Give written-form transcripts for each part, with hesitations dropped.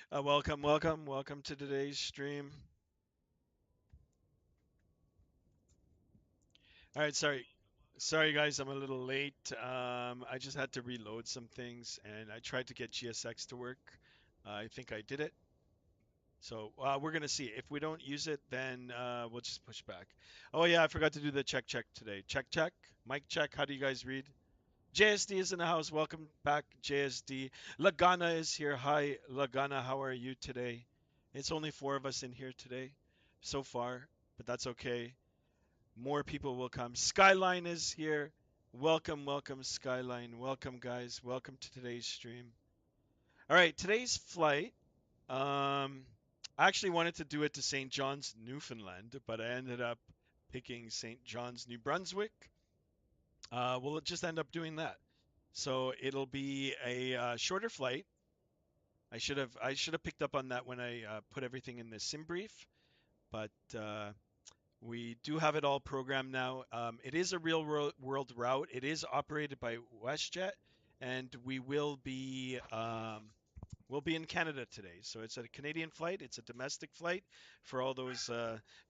Welcome to today's stream. All right, sorry guys, I'm a little late. I just had to reload some things, and I tried to get GSX to work. I think I did it. So we're gonna see. If we don't use it, then we'll just push back. Oh yeah, I forgot to do the check today. Check. Mic check. How do you guys read? JSD is in the house. Welcome back, JSD. Lagana is here. Hi, Lagana. How are you today? It's only four of us in here today so far, but that's okay. More people will come. Skyline is here. Welcome, Skyline. Welcome, guys. Welcome to today's stream. All right, today's flight. Um, I actually wanted to do it to St. John's, Newfoundland, but I ended up picking St. John's, New Brunswick. We'll just end up doing that. So it'll be a shorter flight. I should have picked up on that when I put everything in the sim brief, but we do have it all programmed now. It is a real world route. It is operated by WestJet, and we'll be in Canada today. So it's a Canadian flight. It's a domestic flight for all those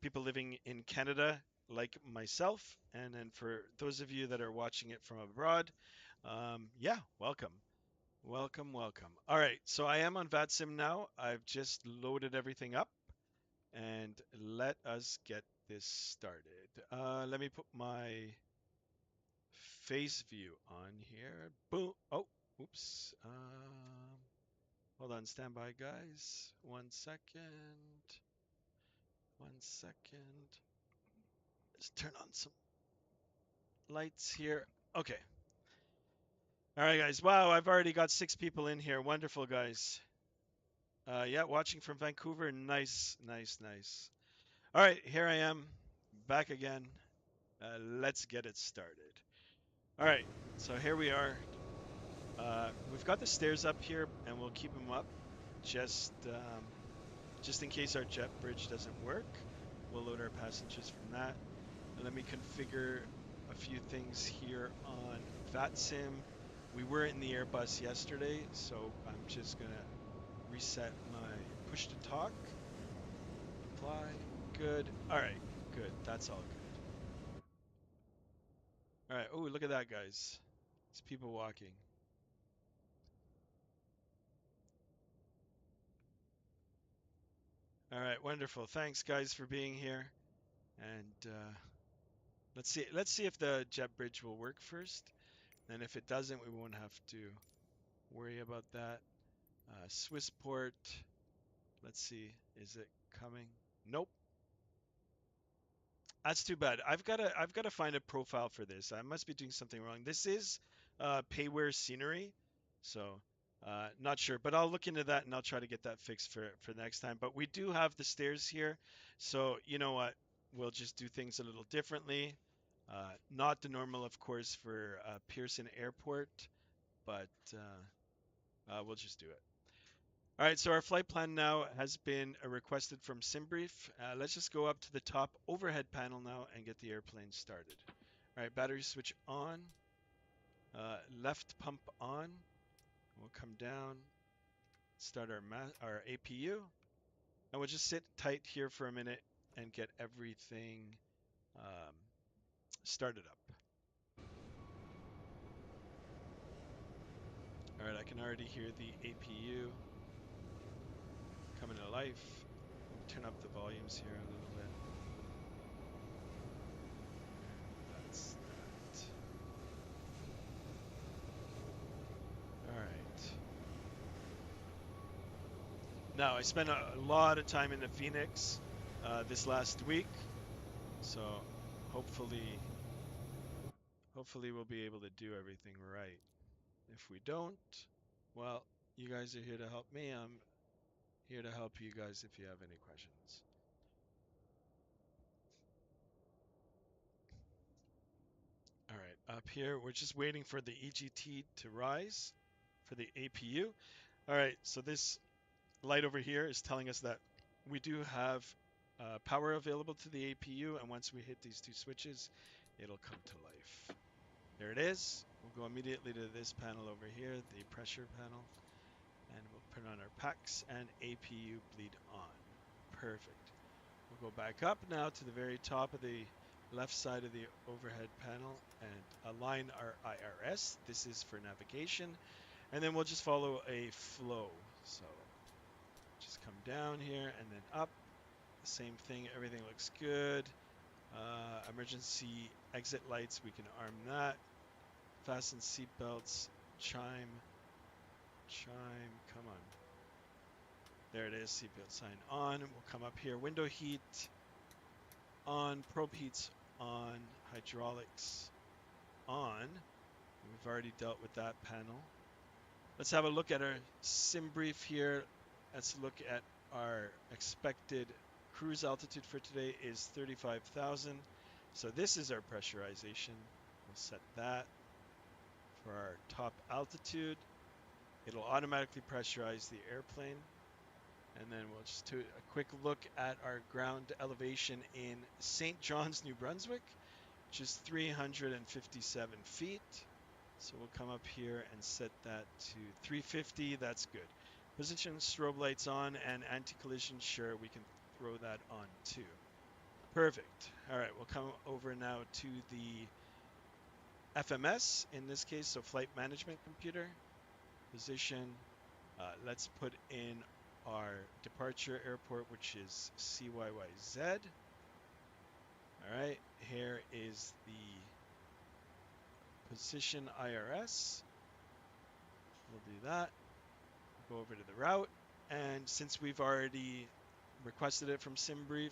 people living in Canada, like myself. And then for those of you that are watching it from abroad, yeah, welcome. Welcome. All right, so I am on VATSIM now. I've just loaded everything up, and let us get this started. Let me put my face view on here. Boom. Oh, oops. Hold on, stand by, guys. 1 second. 1 second. Let's turn on some lights here. Okay. All right, guys. Wow, I've already got 6 people in here. Wonderful, guys. Yeah, watching from Vancouver. Nice. All right, here I am, back again. Let's get it started. All right, so here we are. We've got the stairs up here, and we'll keep them up just just in case our jet bridge doesn't work. We'll load our passengers from that. And let me configure a few things here on VATSIM. We were in the Airbus yesterday, so I'm just gonna reset my push to talk. Apply. Good. All right. Good. That's all good. All right. Oh, look at that, guys. It's people walking. All right. Wonderful. Thanks, guys, for being here. And let's see if the jet bridge will work first. And if it doesn't, we won't have to worry about that. Swissport. Let's see. Is it coming? Nope. That's too bad. I've got to find a profile for this. I must be doing something wrong. This is payware scenery, so not sure, but I'll look into that and I'll try to get that fixed for next time. But we do have the stairs here, so you know what? We'll just do things a little differently. Not the normal, of course, for Pearson Airport, but we'll just do it. All right, so our flight plan now has been requested from SimBrief. Let's just go up to the top overhead panel now and get the airplane started. All right, battery switch on, left pump on. We'll come down, start our APU, and we'll just sit tight here for a minute and get everything um, started up. All right, I can already hear the APU coming to life. Turn up the volumes here a little bit. That's that. All right. Now, I spent a lot of time in the Phoenix this last week, so hopefully, hopefully we'll be able to do everything right. If we don't, well, you guys are here to help me. I'm here to help you guys if you have any questions. All right, up here, we're just waiting for the EGT to rise for the APU. All right, so this light over here is telling us that we do have power available to the APU, and once we hit these two switches, it'll come to life. There it is. We'll go immediately to this panel over here, the pressure panel, and we'll Put on our packs and APU bleed on. Perfect. We'll go back up now to the very top of the left side of the overhead panel and align our IRS. This is for navigation. And then we'll just follow a flow. So just come down here and then up. Same thing, everything looks good. Emergency exit lights, we can arm that. Fasten seatbelts, chime, come on. There it is, seatbelt sign on. We'll come up here, window heat on, probe heats on, hydraulics on. We've already dealt with that panel. Let's have a look at our sim brief here. Let's look at our expected cruise altitude for today is 35,000. So this is our pressurization. We'll set that for our top altitude. It'll automatically pressurize the airplane. And then we'll just do a quick look at our ground elevation in St. John's, New Brunswick, which is 357 feet. So we'll come up here and set that to 350. That's good. Position strobe lights on and anti-collision, sure, we can throw that on too. Perfect. All right, we'll come over now to the FMS in this case, so flight management computer. Position. Let's put in our departure airport, which is CYYZ. All right, here is the position IRS. We'll do that. Go over to the route, and since we've already requested it from SimBrief,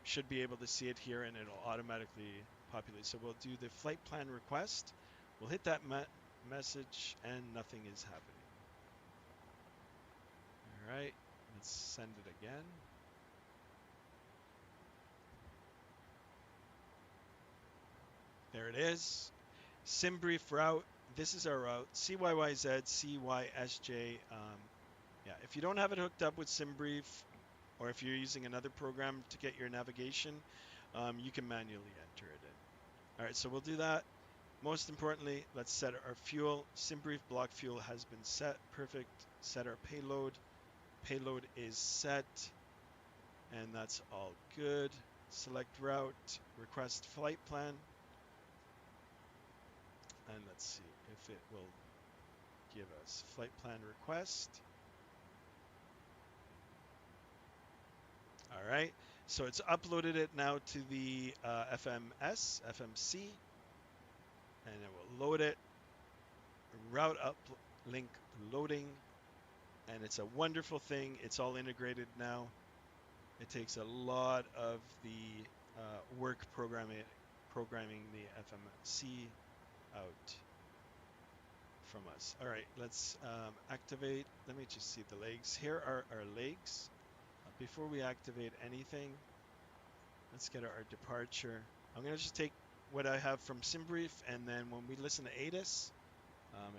should be able to see it here and it'll automatically populate. So we'll do the flight plan request. We'll hit that message and nothing is happening. All right, let's send it again. There it is. SimBrief route. This is our route. CYYZ-CYSJ. Yeah, if you don't have it hooked up with SimBrief, or if you're using another program to get your navigation, you can manually enter it in. All right, so we'll do that. Most importantly, let's set our fuel. SimBrief block fuel has been set. Perfect. Set our payload. Payload is set. And that's all good. Select route. Request flight plan. And let's see if it will give us flight plan request. All right, so it's uploaded it now to the FMC, and it will load it. Route uplink loading, and it's a wonderful thing. It's all integrated now. It takes a lot of the work programming the FMC out from us. All right, let's activate. Let me just see the legs. Here are our legs. Before we activate anything, let's get our departure. I'm going to just take what I have from SimBrief, and then when we listen to ATIS,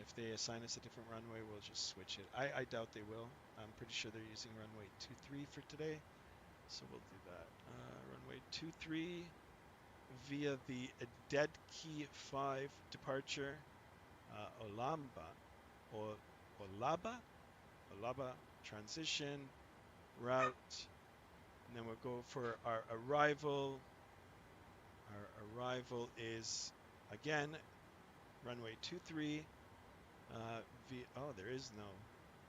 if they assign us a different runway, we'll just switch it. I doubt they will. I'm pretty sure they're using runway 23 for today, so we'll do that. Runway 23 via the Dead Key 5 departure, Olaba transition route, and then we'll go for our arrival. Our arrival is again runway 23. Oh, there is no.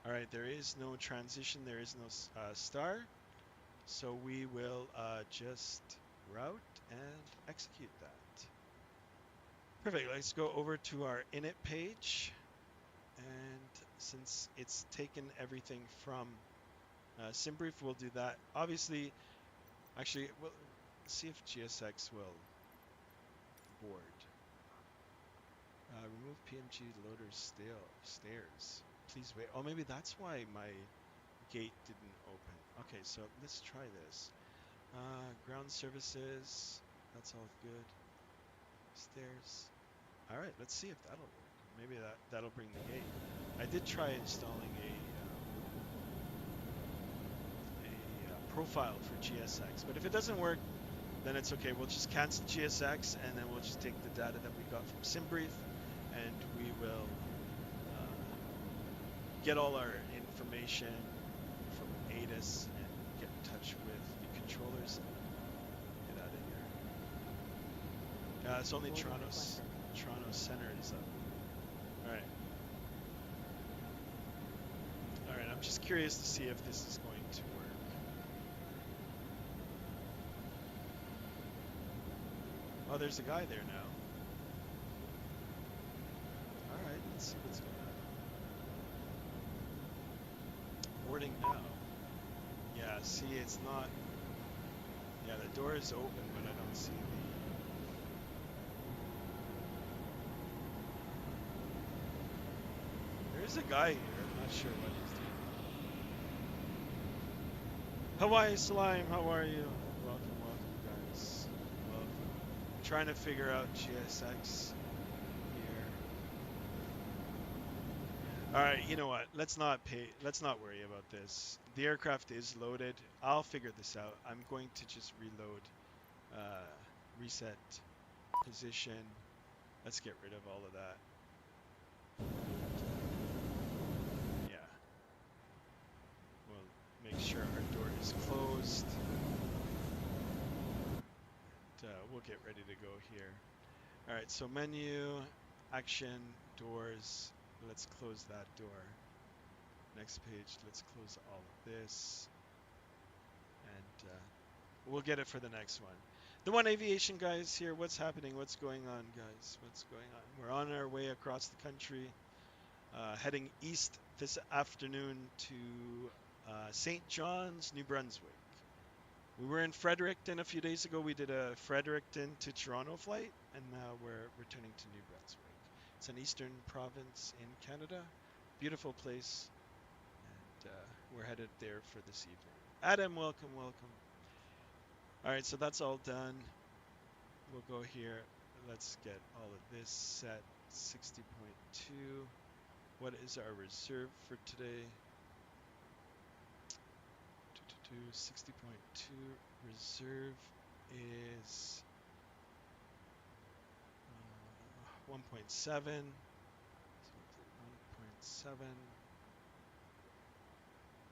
All right, there is no transition. There is no star. So we will just route and execute that. Perfect. Let's go over to our init page, and since it's taken everything from SimBrief, we'll do that. Obviously, actually, we'll see if GSX will board. Remove PMG loader stairs. Please wait. Oh, maybe that's why my gate didn't open. Okay, so let's try this. Ground services. That's all good. Stairs. All right, let's see if that'll work. Maybe that'll bring the gate. I did try installing a profile for GSX, but if it doesn't work, then it's okay. We'll just cancel GSX, and then we'll just take the data that we got from SimBrief, and we will get all our information information from ATIS and get in touch with the controllers. Get out of here. It's only Toronto Center is up. All right. All right. I'm just curious to see if this is going to work. Oh, there's a guy there now. All right. Let's see what's going on. Boarding now. Yeah. See, it's not. Yeah, the door is open, but I don't see the. There's a guy here. I'm not sure what he's doing. Hawaii Slime, how are you? Welcome, guys. Welcome. Trying to figure out GSX here. All right, you know what? Let's not worry about this. The aircraft is loaded. I'll figure this out. I'm going to just reload, reset position. Let's get rid of all of that. Yeah. We'll make sure our door is closed. And, we'll get ready to go here. All right, so menu, action, doors. Let's close that door. Next page, let's close all of this. And we'll get it for the next one. The One Aviation guys here, what's happening? What's going on, guys? What's going on? We're on our way across the country, heading east this afternoon to St. John's, New Brunswick. We were in Fredericton a few days ago. We did a Fredericton to Toronto flight, and now we're returning to New Brunswick. It's an eastern province in Canada. Beautiful place, and we're headed there for this evening. Adam, welcome. All right, so that's all done. We'll go here. Let's get all of this set. 60.2. What is our reserve for today? 60.2 reserve is 1.7. 1.7.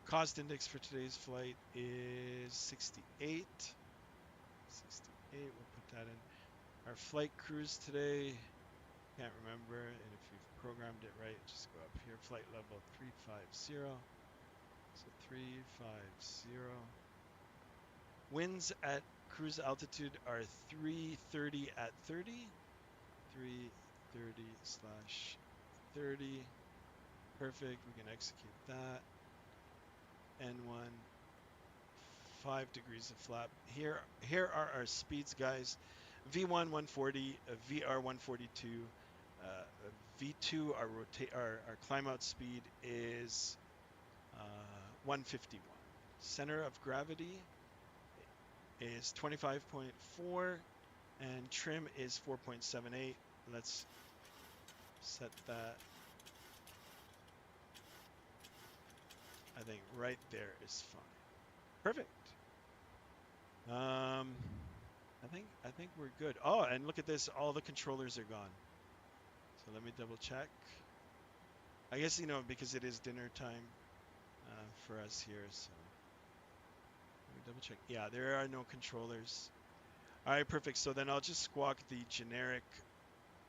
Cost index for today's flight is 68. 68, we'll put that in. Our flight cruise today, can't remember, and if you've programmed it right, just go up here. Flight level 350. So 350. Winds at cruise altitude are 330 at 30. 330/30. Perfect. We can execute that. N1. 5 degrees of flap. Here are our speeds, guys. V1 140, VR 142, V2 our climb out speed is 151. Center of gravity is 25.4 and trim is 4.78. Let's set that. I think right there is fine. Perfect. I think we're good. Oh, and look at this. All the controllers are gone. So let me double check. I guess, because it is dinner time for us here. So let me double check. Yeah, there are no controllers. All right, perfect. So then I'll just squawk the generic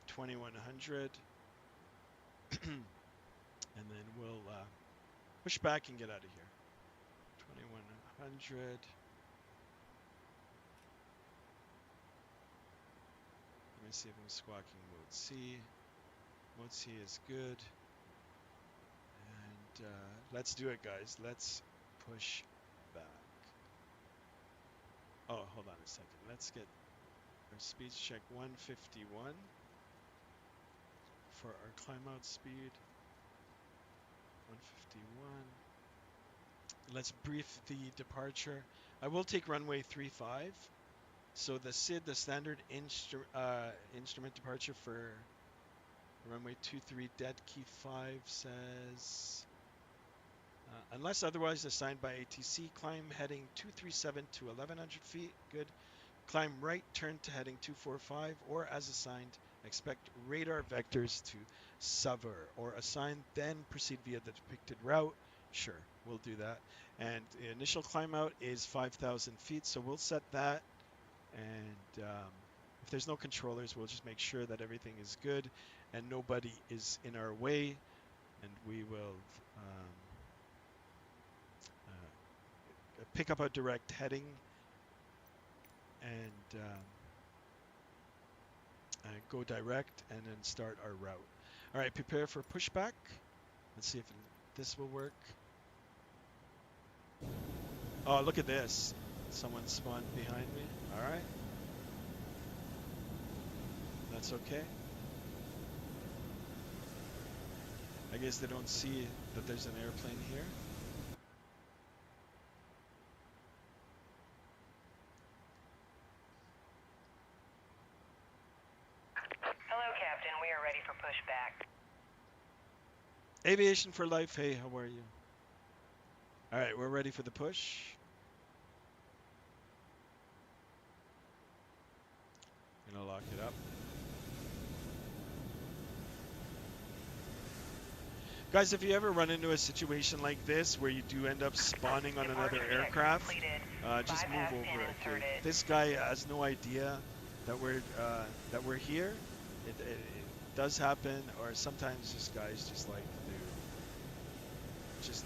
2100. And then we'll push back and get out of here. 2100. Let me see if I'm squawking mode C. Mode C is good. And let's do it, guys. Let's push back. Oh, hold on a second. Let's get our speeds check 151 for our climb out speed. 151. Let's brief the departure. I will take runway 35. So the SID, the standard instrument departure for runway 23 dead key 5 says, unless otherwise assigned by ATC, climb heading 237 to 1100 feet. Good. Climb right, turn to heading 245, or as assigned, expect radar vectors to SUVR or assign, then proceed via the depicted route. Sure, we'll do that. And the initial climb out is 5,000 feet, so we'll set that. And if there's no controllers, we'll just make sure that everything is good and nobody is in our way. And we will pick up a direct heading and go direct and then start our route. All right, prepare for pushback. Let's see if this will work. Oh, look at this. Someone spawned behind me. All right. That's okay. I guess they don't see that there's an airplane here. Hello, Captain. We are ready for pushback. Aviation for life. Hey, how are you? All right, we're ready for the push. Gonna lock it up. Guys, if you ever run into a situation like this where you do end up spawning on another aircraft, just move over. Okay. This guy has no idea that we're here. It does happen, or sometimes just guys just like to just,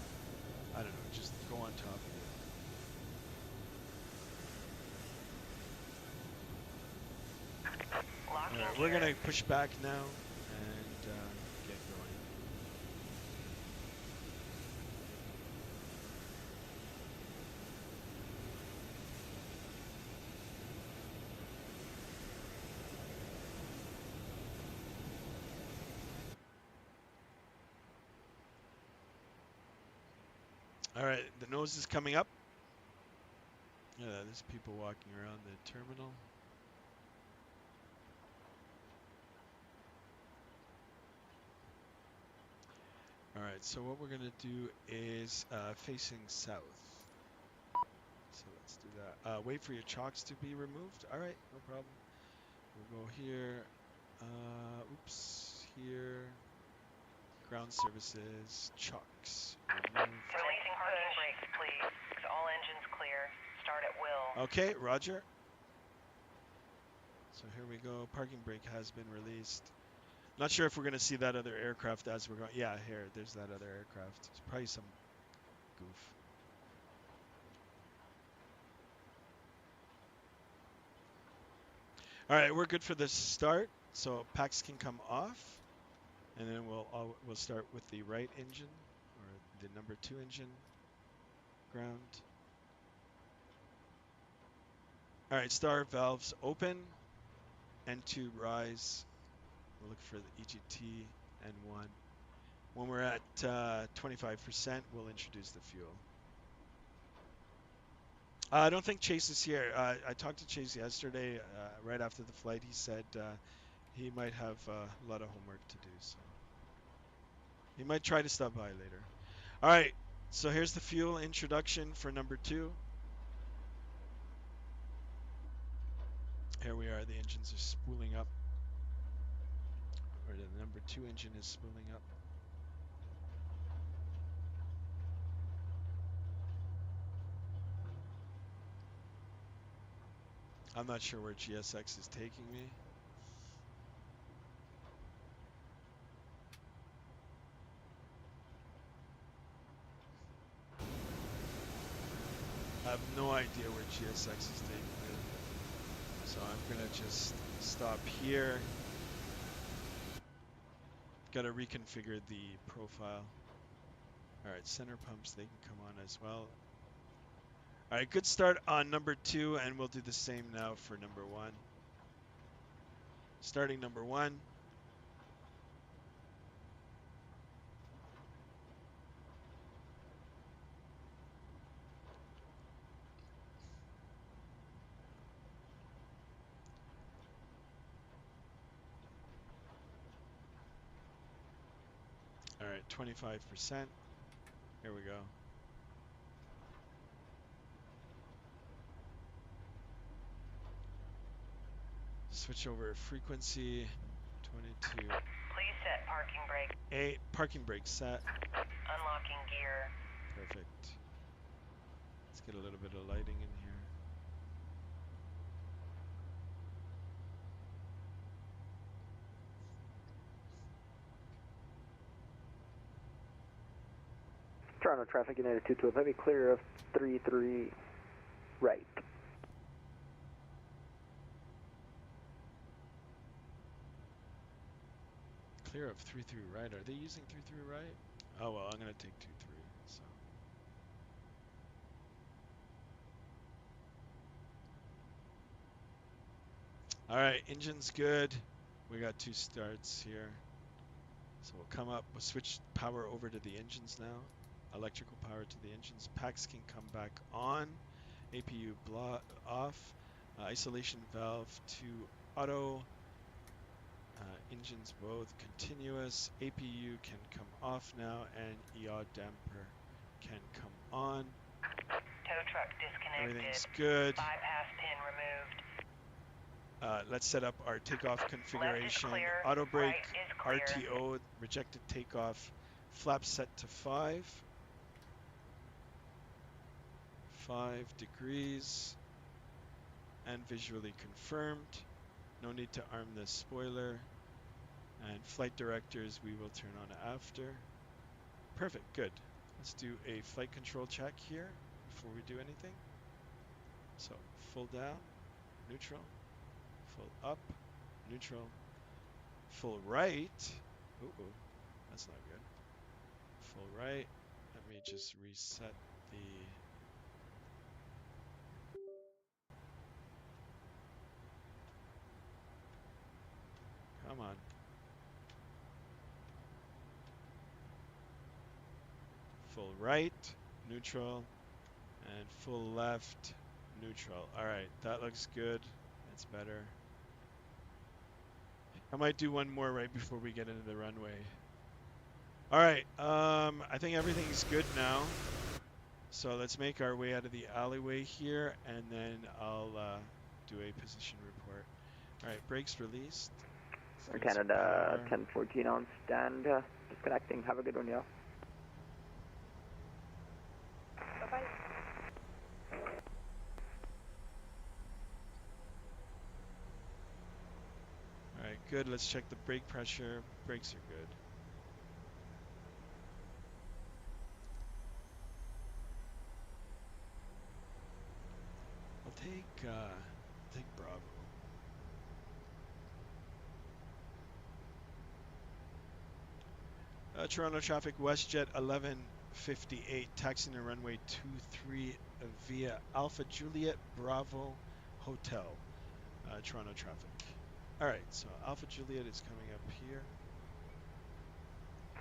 I don't know, just go on top of it. All right, we're gonna push back now and get going. All right, the nose is coming up. Yeah, there's people walking around the terminal. All right, so what we're gonna do is facing south. So let's do that. Wait for your chocks to be removed. All right, no problem. We'll go here. Oops, here. Ground services, chocks. Removed. Releasing parking brakes, please. All engines clear. Start at will. Okay, Roger. So here we go. Parking brake has been released. Not sure if we're going to see that other aircraft as we're going. Yeah, here, there's that other aircraft. It's probably some goof. All right, we're good for the start. So packs can come off, and then we'll start with the right engine or the number 2 engine. Ground. All right, star valves open. N2 rise. We'll look for the EGT N1. When we're at 25%, we'll introduce the fuel. I don't think Chase is here. I talked to Chase yesterday, right after the flight. He said he might have a lot of homework to do, so he might try to stop by later. All right, so here's the fuel introduction for number 2. Here we are. The engines are spooling up, or the number 2 engine is spooling up. I'm not sure where GSX is taking me. I have no idea where GSX is taking me. So I'm going to just stop here. Got to reconfigure the profile. All right, center pumps, they can come on as well. All right, good start on number 2, and we'll do the same now for number 1. Starting number 1. All right, 25%. Here we go. Switch over frequency. 22. Please set parking brake. 8. Parking brake set. Unlocking gear. Perfect. Let's get a little bit of lighting in here. Toronto traffic, United 212 Heavy, clear of 33 right. Clear of 33 right. Are they using 33 right? Oh well, I'm gonna take 23. So. All right, engine's good. We got 2 starts here. So we'll come up, we'll switch power over to the engines now. Electrical power to the engines. Packs can come back on. APU off. Isolation valve to auto. Engines both continuous. APU can come off now, and yaw damper can come on. Tow truck disconnected. Everything's good. Bypass pin removed. Let's set up our takeoff configuration. Clear, Auto brake, right RTO, rejected takeoff. Flap set to 5. 5 degrees. And visually confirmed. No need to arm the spoiler. And flight directors we will turn on after. Perfect, good. Let's do a flight control check here before we do anything. So full down, neutral, full up, neutral, full right. Uh-oh, that's not good. Full right. Let me just reset the... Come on. Full right, neutral, and full left, neutral. All right, that looks good. That's better. I might do one more right before we get into the runway. All right, I think everything's good now. So let's make our way out of the alleyway here, and then I'll do a position report. All right, brakes released. Air Canada 1014 on stand, disconnecting. Have a good one, y'all. Bye-bye. All right, good. Let's check the brake pressure. Brakes are good. I'll take Bravo. Toronto traffic, WestJet 1158, taxiing to runway 23 via Alpha Juliet Bravo Hotel. Toronto traffic. All right, so Alpha Juliet is coming up here.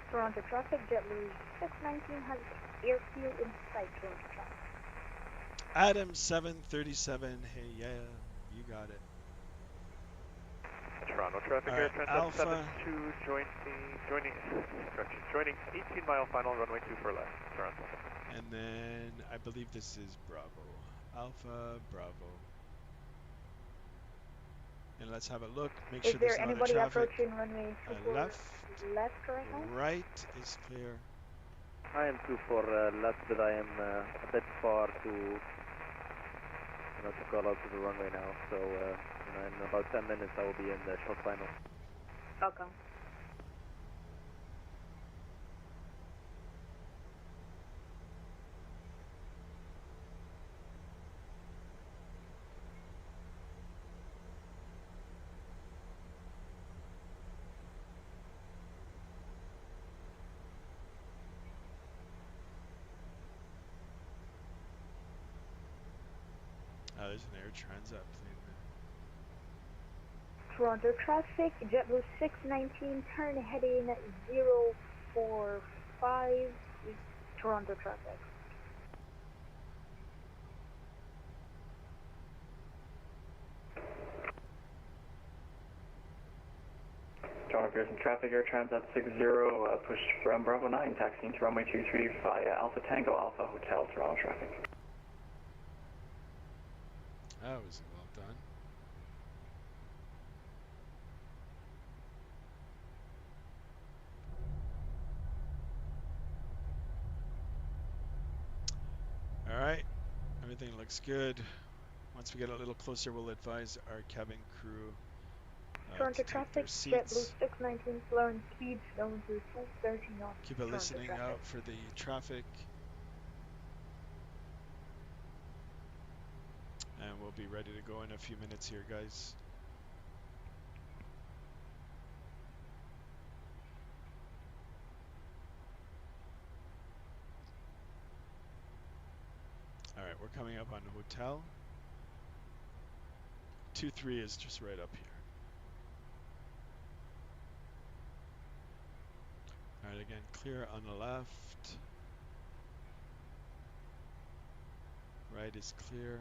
Toronto traffic, JetBlue 619 has airfield in sight, Toronto traffic. Adam 737, hey, yeah, you got it. Toronto traffic, Air Alpha. 72, joining 18 mile final, runway 24 left, Toronto. And then I believe this is Bravo. Alpha, Bravo. And let's have a look. Make sure there's not a traffic. Is there anybody approaching runway 24 left right now? Right is clear. I am 24 left, but I am a bit far to call out to the runway now. So in about 10 minutes I will be in the short final. Okay. Oh, there's an Air Transat plane there. Toronto traffic, JetBlue 619, turn heading 045, Toronto traffic. Toronto Pearson traffic, Air Transat 60, push from Bravo 9, taxiing to runway 23 via Alpha Tango Alpha Hotel, Toronto traffic. That was well done. Everything looks good. Once we get a little closer, we'll advise our cabin crew Toronto to take their traffic, JetBlue seats. 619, slowing speeds down to 230 knots. Keep a Toronto listening traffic. out for the traffic. And we'll be ready to go in a few minutes here, guys. All right, we're coming up on hotel. 23 is just right up here. All right, again, clear on the left. Right is clear.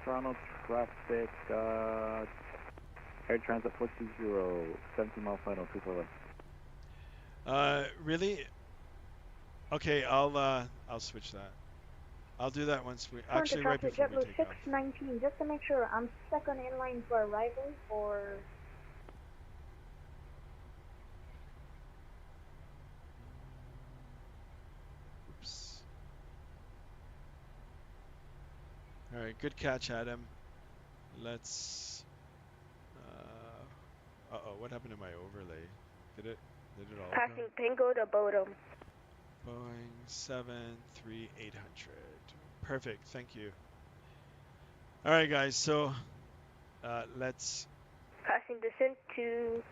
Toronto traffic, Air Transit 420, 17 mile final, 24 left. Really? Okay, I'll switch that. I'll do that once we Toronto actually right traffic, before we JetBlue take off. 619, just to make sure I'm second in line for arrival or... Oops. All right, good catch, Adam. Let's. Uh-oh, what happened to my overlay? Did it all Passing go? Tango to Bodum. Boeing 737-800. Perfect, thank you. All right, guys. So let's Passing descent to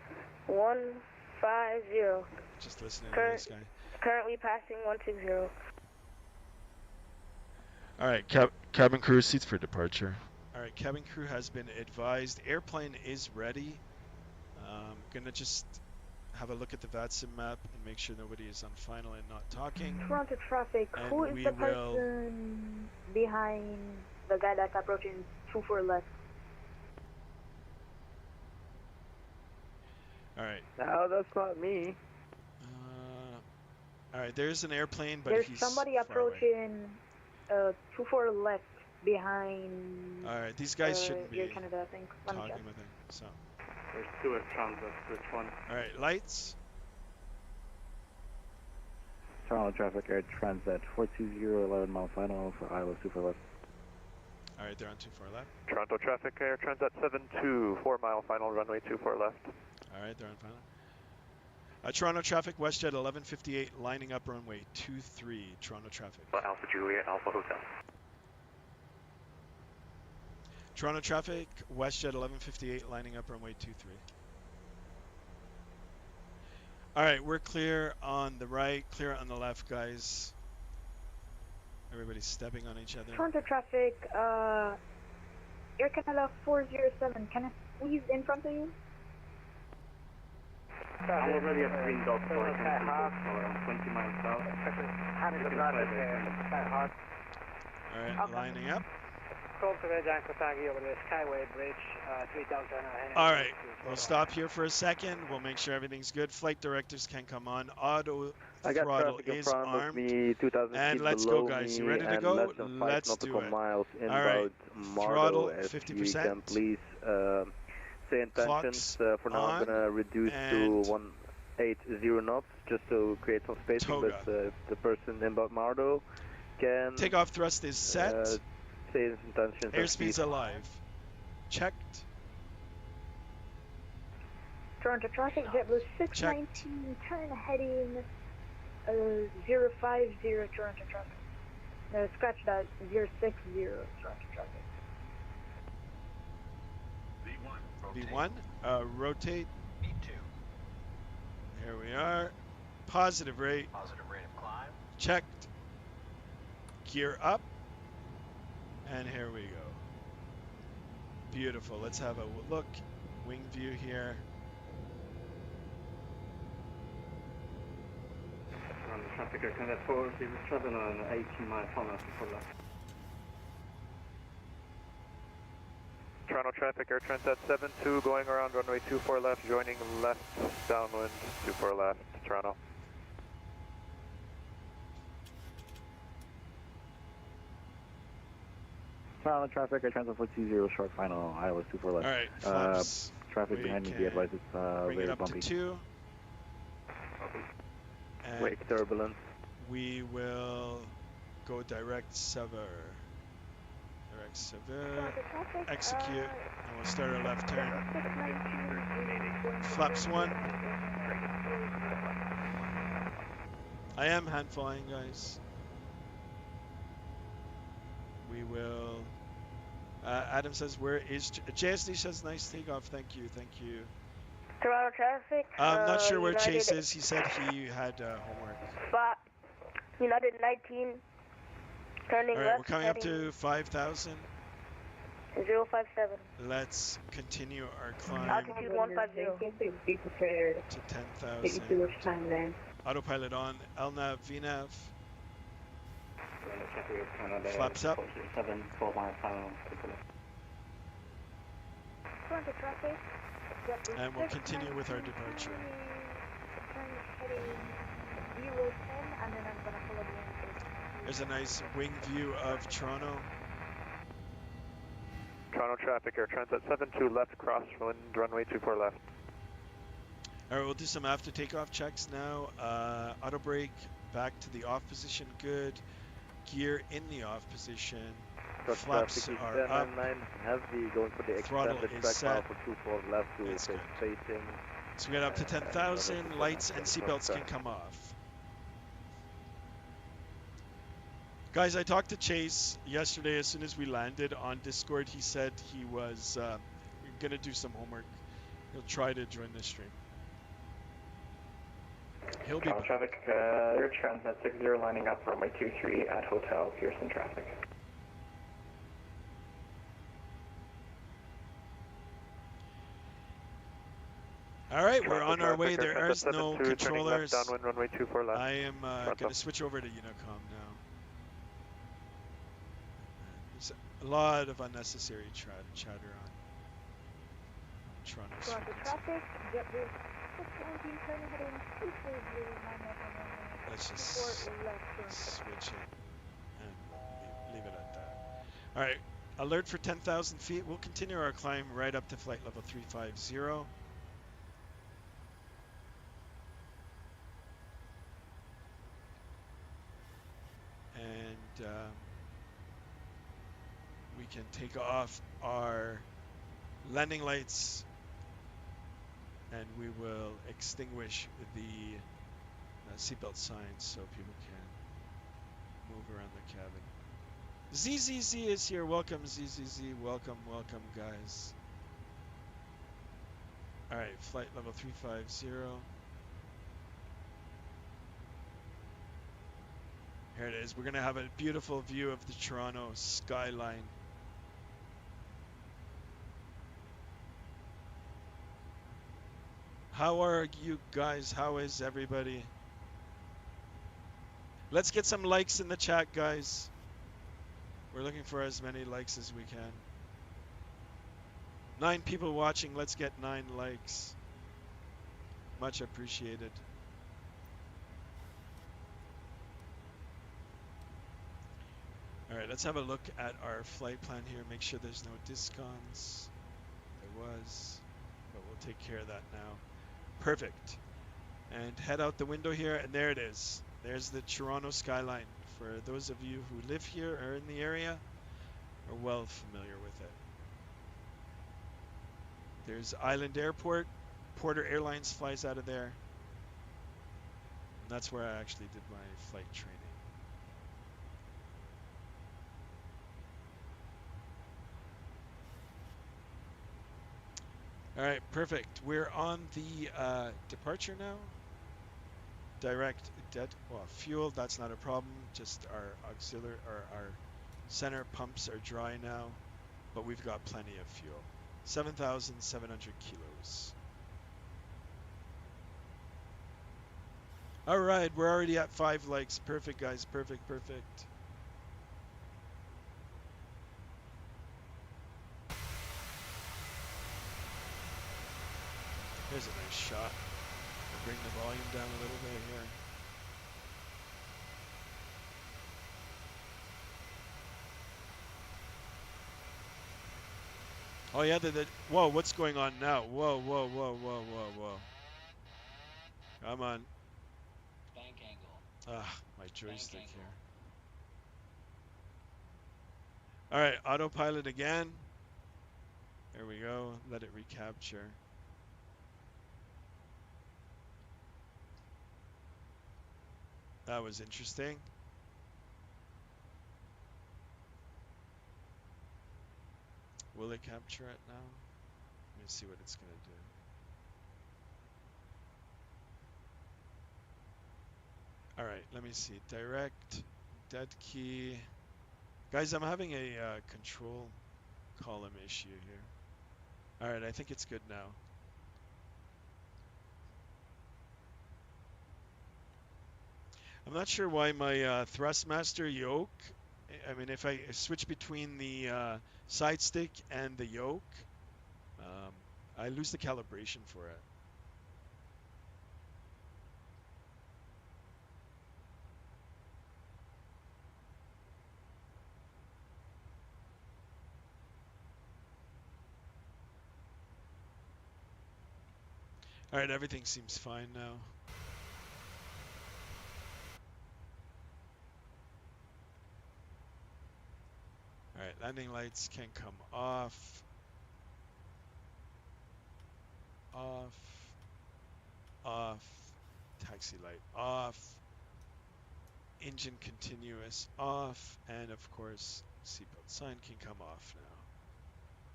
150. just listen to this guy. Currently passing 160. All right, cabin crew, seats for departure. All right, cabin crew has been advised. Airplane is ready. Gonna just have a look at the VATSIM map and make sure nobody is on final and not talking. Toronto traffic, And who is we the will- person behind the guy that's approaching 24 left? All right. No, that's not me. All right, there's an airplane, but There's he's somebody far away. approaching 24 left behind All right, these guys shouldn't be Air Canada, I think. Let me talking check. with him. So, There's two Air Transat, which one? all right, lights. Toronto traffic, Air Transit 420, 11 mile final for Iowa, super left. All right, they're on 24 left. Toronto traffic, Air Transat 72, 4 mile final, runway 24 left. All right, they're on final. Toronto traffic, WestJet 1158, lining up runway 23. Toronto traffic. Alpha Juliet, Alpha Hotel. Toronto traffic, WestJet 1158, lining up runway 23. All right, we're clear on the right, clear on the left, guys. Everybody's stepping on each other. Toronto traffic, Air Canada 407, can I squeeze in front of you? I'm already at green dot, so I can see around 20 miles south. All right, lining up. All right, we'll stop here for a second. We'll make sure everything's good. Flight directors can come on. Auto I got throttle traffic in is front of armed. me, 2,000 And feet let's go, below guys. You me, ready to and go? less than 5 Let's do nautical it. miles All right, inbound Mardo. throttle If 50%. you can please say intentions. Clocks For now, on, I'm gonna reduce to and 180 knots just to create some spacing. Toga. But if the person inbound Mardo can Takeoff thrust is set. say his intentions. Airspeed's alive. Checked. Toronto traffic, JetBlue 619, turn heading 050 Toronto traffic. Scratch that, 060 Toronto traffic. V1, rotate. V2. Here we are. Positive rate. Positive rate of climb. Checked. Gear up. And here we go. Beautiful. Let's have a look. Wing view here. Around the traffic, Air Canada 407 on 18 mile final, 24 left. Toronto traffic, Air Transat 72, going around runway 24 left, joining left downwind, 24 left, Toronto. Toronto traffic, Air Transit 420, short final, Iowa, super left. All right, flaps. Traffic We behind me, can be advised, it's Bring it very up bumpy. to 2. And Wake turbulence. we will go direct sever. Direct sever. Toronto traffic. Execute. And we'll start our left turn. 619 Flaps 1. I am hand flying, guys. We will. Adam says, where is JSD says, nice takeoff. Thank you. Thank you. Toronto traffic. I'm not sure where United Chase is. He said he had homework. United 19. Turning All right, left. we're coming up to 5,000. 057. Let's continue our climb Altitude 150. Be prepared. to Take 10,000. too much time then. Autopilot on. LNAV, VNAV. Canada, Flaps up. 7, 12 miles final. Toronto traffic. And we'll continue with our departure. Turn heading 010, and then I'm gonna follow the There's a nice wing view of Toronto. Toronto traffic, Air Transat 72 left, crosswind, runway 24 left. All right, we'll do some after takeoff checks now. Auto brake back to the off position, good. Gear in the off position. Flaps are up. Heavy, going for the Throttle extended is track set. now for 24 left to It's good. facing. So we get up to 10,000. Lights and seatbelts can come off. Guys, I talked to Chase yesterday as soon as we landed on Discord. He said he was going to do some homework. He'll try to join the stream. He'll be Toronto back. traffic, Air Transat 60 lining up runway 23 at Hotel Pearson traffic. All right, we're Toronto on our way. traffic, Air There is Transat no 72, turning left, controllers. downwind, runway 24 left. I am Toronto. going to switch over to Unicom now. There's a lot of unnecessary chatter on Toronto's Toronto frequency. traffic. JetBlue 619, turn heading 240, 9 Let's just left turn. switch it and leave it at that. All right, alert for 10,000 feet. We'll continue our climb right up to flight level 350. And we can take off our landing lights and we will extinguish the seatbelt signs so people can move around the cabin. ZZZ is here. Welcome, ZZZ. Welcome, welcome, guys. All right, flight level 350. Here it is. We're going to have a beautiful view of the Toronto skyline. How are you guys? How is everybody? Let's get some likes in the chat, guys. We're looking for as many likes as we can. 9 people watching. Let's get 9 likes. Much appreciated. All right, let's have a look at our flight plan here. Make sure there's no discons. There was, but we'll take care of that now. Perfect. And head out the window here, and there it is. There's the Toronto skyline. For those of you who live here or in the area, are well familiar with it. There's Island Airport. Porter Airlines flies out of there. And that's where I actually did my flight training. All right, perfect. We're on the departure now. Direct fuel, that's not a problem. Just our auxiliary or our center pumps are dry now, but we've got plenty of fuel. 7,700 kilos. All right, we're already at 5 likes. Perfect, guys. Perfect, perfect. Here's a nice shot. I'll bring the volume down a little bit here. Oh yeah, whoa, what's going on now? Whoa, whoa, whoa, whoa, whoa, whoa. Come on. Bank angle. Ah, my joystick angle. here. All right, autopilot again. There we go. Let it recapture. That was interesting. Will it capture it now? Let me see what it's going to do. All right, let me see. Direct, dead key. Guys, I'm having a control column issue here. All right, I think it's good now. I'm not sure why my Thrustmaster yoke, I mean, if I switch between the side stick and the yoke, I lose the calibration for it. All right, everything seems fine now. All right, landing lights can come off, off, off, taxi light off, engine continuous off, and of course, seatbelt sign can come off now.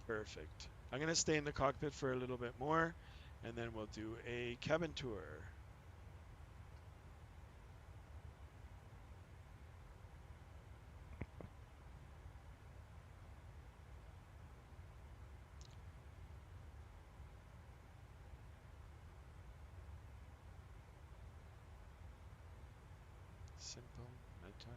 Perfect. I'm going to stay in the cockpit for a little bit more, and then we'll do a cabin tour. Simple, nighttime.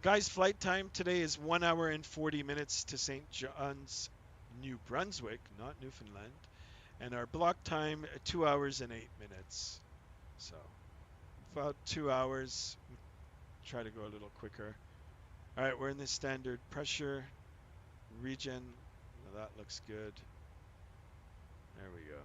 Guys, flight time today is 1 hour and 40 minutes to St. John's, New Brunswick, not Newfoundland. And our block time, 2 hours and 8 minutes. So, about 2 hours. Try to go a little quicker. All right, we're in the standard pressure region. Now that looks good. There we go.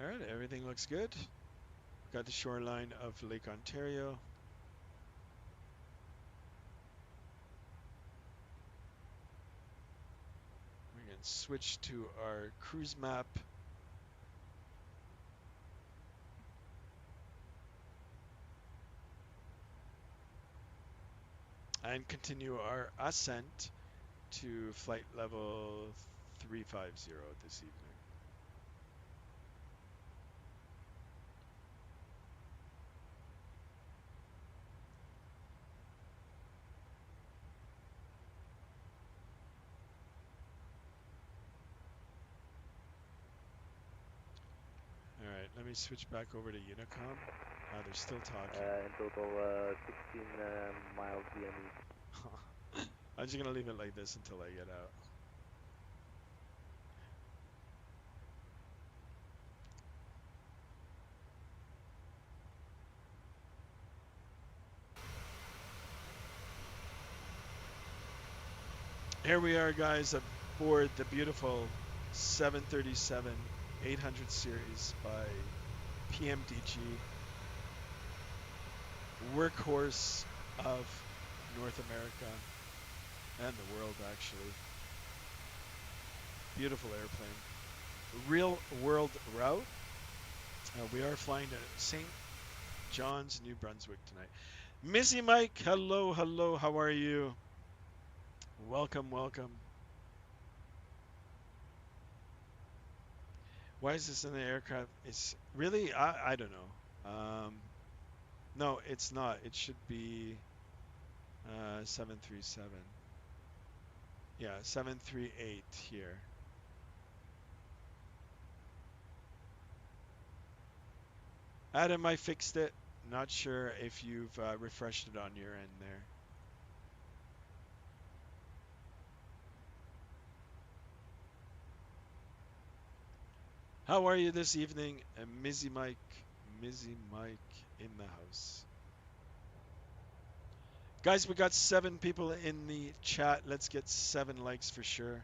All right, everything looks good. Got the shoreline of Lake Ontario. We can switch to our cruise map. And continue our ascent to flight level 350 this evening. All right, let me switch back over to Unicom. They're still talking. In total, 16 miles VME. I'm just gonna leave it like this until I get out. Here we are, guys, aboard the beautiful 737-800 series by PMDG, workhorse of North America and the world, actually. Beautiful airplane. Real world route. We are flying to St. John's, New Brunswick tonight. Missy Mike, hello, hello, how are you? Welcome, welcome. Why is this in the aircraft? It's really, I don't know. No, it's not. It should be 737. Yeah, 738 here. Adam, I fixed it. Not sure if you've refreshed it on your end there. How are you this evening, Mizzy Mike, Mizzy Mike in the house. Guys, we got 7 people in the chat. Let's get 7 likes for sure.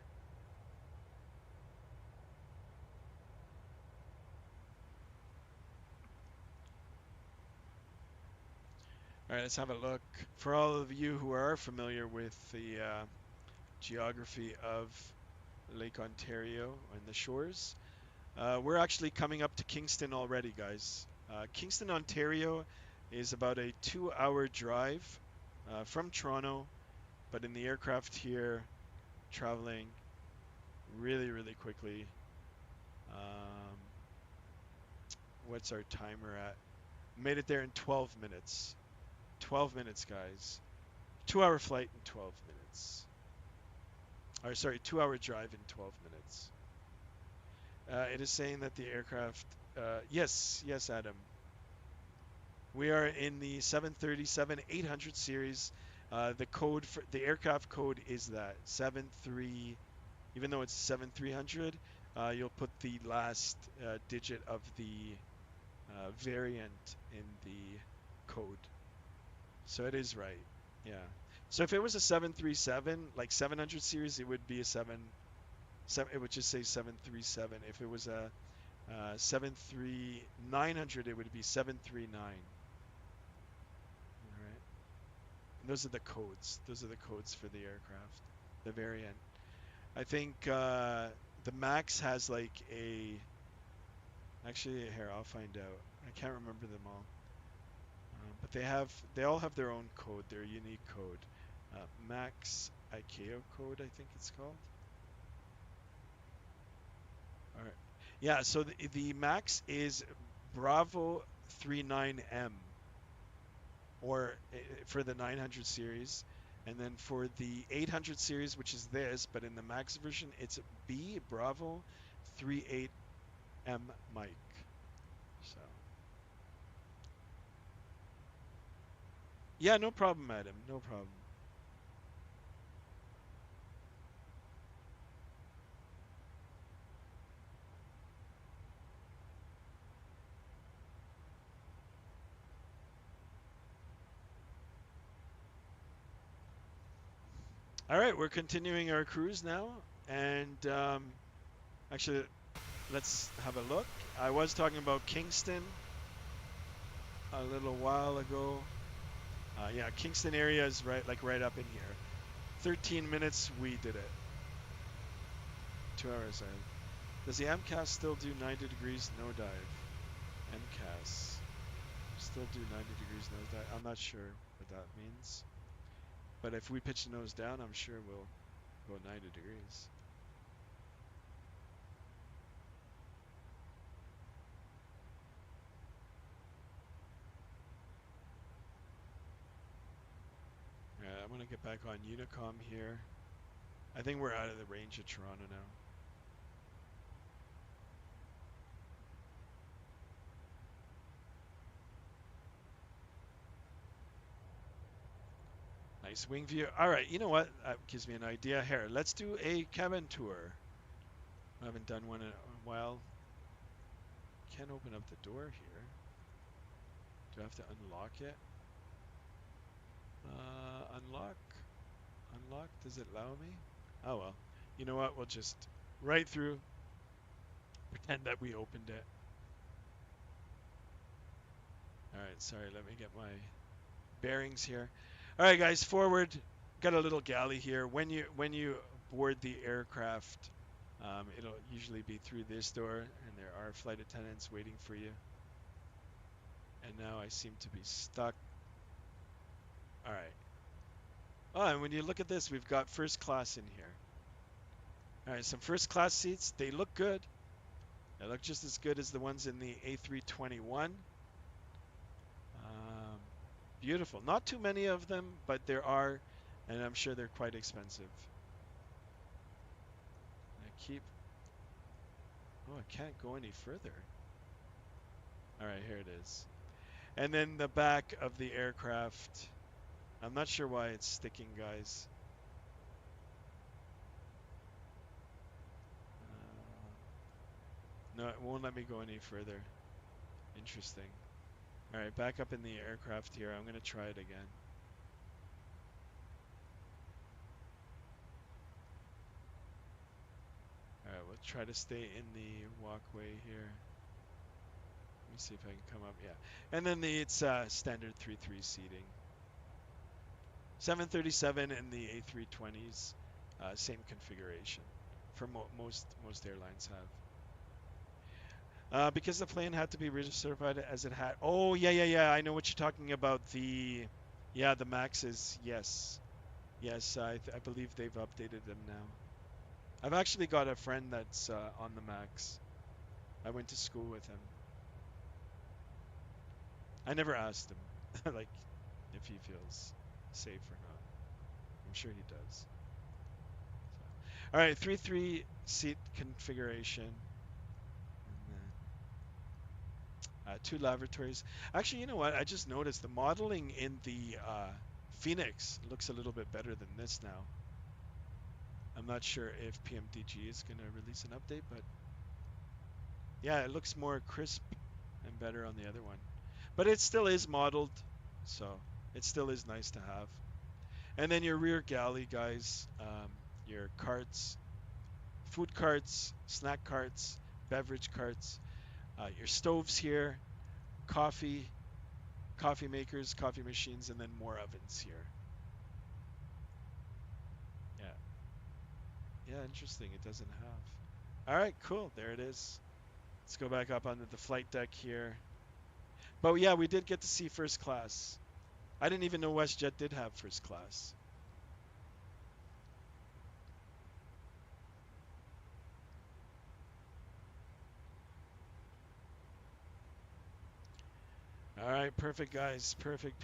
All right, let's have a look. For all of you who are familiar with the geography of Lake Ontario and the shores, we're actually coming up to Kingston already, guys. Kingston, Ontario is about a 2-hour drive from Toronto, but in the aircraft here, traveling really, really quickly. What's our timer at? Made it there in 12 minutes. 12 minutes, guys. 2-hour flight in 12 minutes. Or sorry, 2-hour drive in 12 minutes. It is saying that the aircraft, yes, Adam. We are in the 737-800 series. The code for the aircraft code is that 73. Even though it's 7300, you'll put the last digit of the variant in the code. So it is right. Yeah. So if it was a 737, like 700 series, it would be a 7. It would just say 737. If it was a 73900, it would be 739. All right. And those are the codes. Those are the codes for the aircraft, the variant. I think the Max has like a. Actually, here I'll find out. I can't remember them all. But they all have their own code, their unique code. Max ICAO code, I think it's called. All right. Yeah, so the Max is Bravo 39M, or for the 900 series. And then for the 800 series, which is this, but in the Max version, it's B Bravo 38M Mike. So. Yeah, no problem, Adam. No problem. All right, we're continuing our cruise now, and actually, let's have a look. I was talking about Kingston a little while ago. Yeah, Kingston area is right up in here. 13 minutes, we did it. 2 hours. Does the MCAS still do 90 degrees no dive? MCAS still do 90 degrees nose dive? I'm not sure what that means. But if we pitch the nose down, I'm sure we'll go 90 degrees. Yeah, I'm gonna get back on Unicom here. I think we're out of the range of Toronto now. Nice wing view. All right, you know what? That gives me an idea. Here, let's do a cabin tour. I haven't done one in a while. Can't open up the door here. Do I have to unlock it? Unlock? Unlock? Does it allow me? Oh well. You know what? We'll just right through. Pretend that we opened it. All right, sorry. Let me get my bearings here. All right, guys, forward. Got a little galley here. When you board the aircraft, it'll usually be through this door, and there are flight attendants waiting for you. And now I seem to be stuck. All right. Oh, and when you look at this, we've got first class in here. All right, some first class seats. They look good. They look just as good as the ones in the A321. Beautiful. Not too many of them, but there are, and I'm sure they're quite expensive. Oh, I can't go any further. All right, here it is. And then the back of the aircraft. I'm not sure why it's sticking, guys. No, it won't let me go any further. Interesting. All right, back up in the aircraft here. I'm going to try it again. All right, we'll try to stay in the walkway here. Let me see if I can come up. Yeah. And then it's standard 3-3 seating. 737 and the A320s, same configuration for most airlines have. Because the plane had to be recertified as it had. Oh, yeah. I know what you're talking about. The Maxes. Yes. Yes, I believe they've updated them now. I've actually got a friend that's on the Max. I went to school with him. I never asked him, like, if he feels safe or not. I'm sure he does. So. All right, 3-3 seat configuration. And then, 2 lavatories. Actually, you know what? I just noticed the modeling in the Phoenix looks a little bit better than this now. I'm not sure if PMDG is going to release an update, but yeah, it looks more crisp and better on the other one. But it still is modeled, so it still is nice to have. And then your rear galley, guys, your carts, food carts, snack carts, beverage carts, your stoves here, coffee makers, coffee machines, and then more ovens here. Yeah, interesting. It doesn't have. All right, cool. There it is. Let's go back up onto the flight deck here. But yeah, we did get to see first class. I didn't even know WestJet did have first class. All right, perfect, guys. Perfect.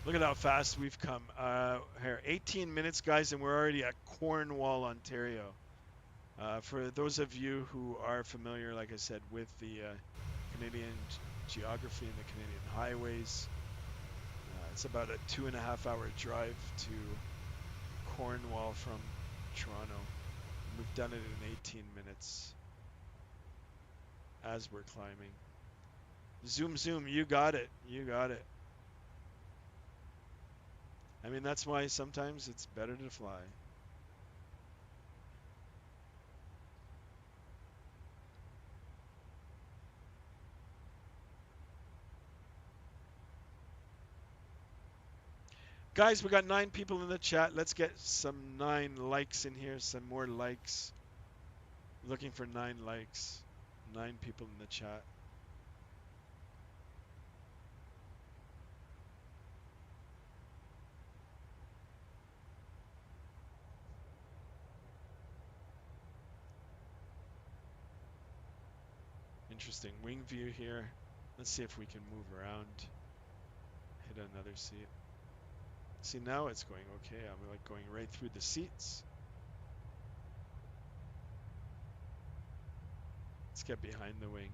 Look at how fast we've come. Here, 18 minutes, guys, and we're already at Cornwall, Ontario. For those of you who are familiar, like I said, with the Canadian geography and the Canadian highways, it's about a 2.5-hour drive to Cornwall from Toronto. We've done it in 18 minutes as we're climbing. Zoom, you got it. I mean, that's why sometimes it's better to fly. Guys, we got 9 people in the chat. Let's get some 9 likes in here, some more likes. Looking for 9 likes. 9 people in the chat. Interesting wing view here. Let's see if we can move around. Hit another seat. See, now it's going okay. I'm like going right through the seats. Let's get behind the wing.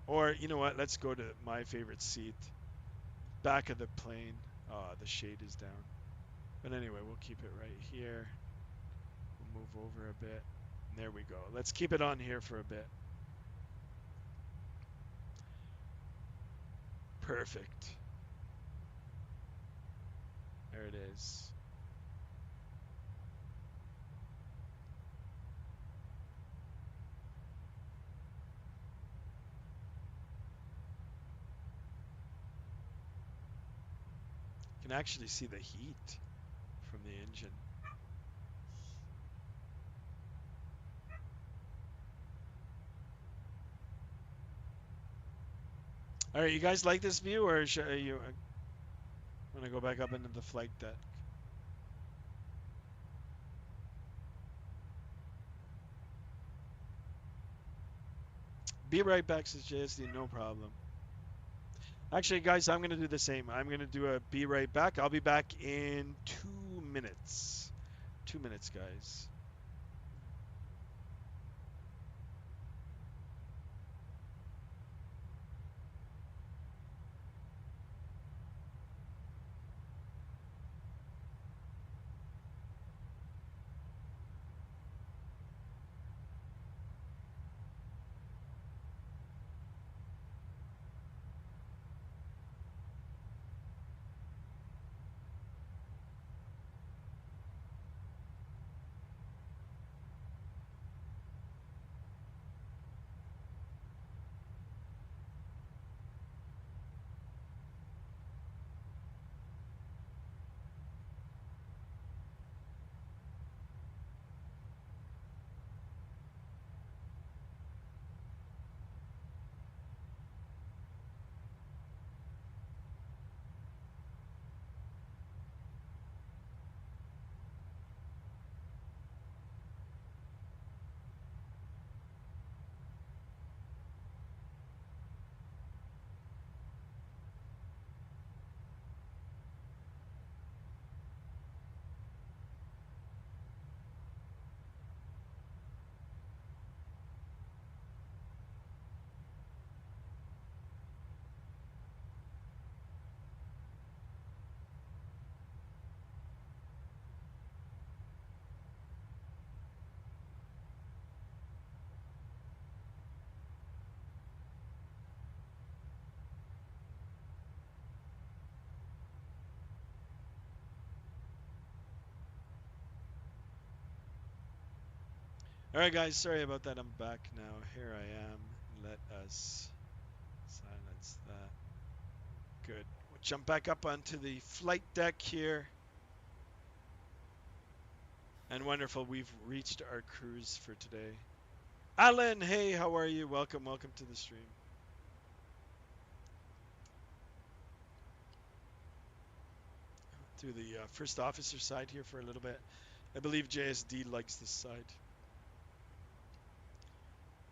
Or, you know what? Let's go to my favorite seat. Back of the plane. Oh, the shade is down. But anyway, we'll keep it right here. We'll move over a bit. And there we go. Let's keep it on here for a bit. Perfect. There it is. You can actually see the heat from the engine. All right, you guys like this view, or should you want to go back up into the flight deck? Be right back, says JSD, no problem. Actually, guys, I'm going to do the same. I'm going to do a be right back. I'll be back in 2 minutes. 2 minutes, guys. All right, guys. Sorry about that. I'm back now. Here I am. Let us silence that. Good. We'll jump back up onto the flight deck here. And wonderful. We've reached our cruise for today. Alan, hey, how are you? Welcome, welcome to the stream. To the first officer side here for a little bit. I believe JSD likes this side.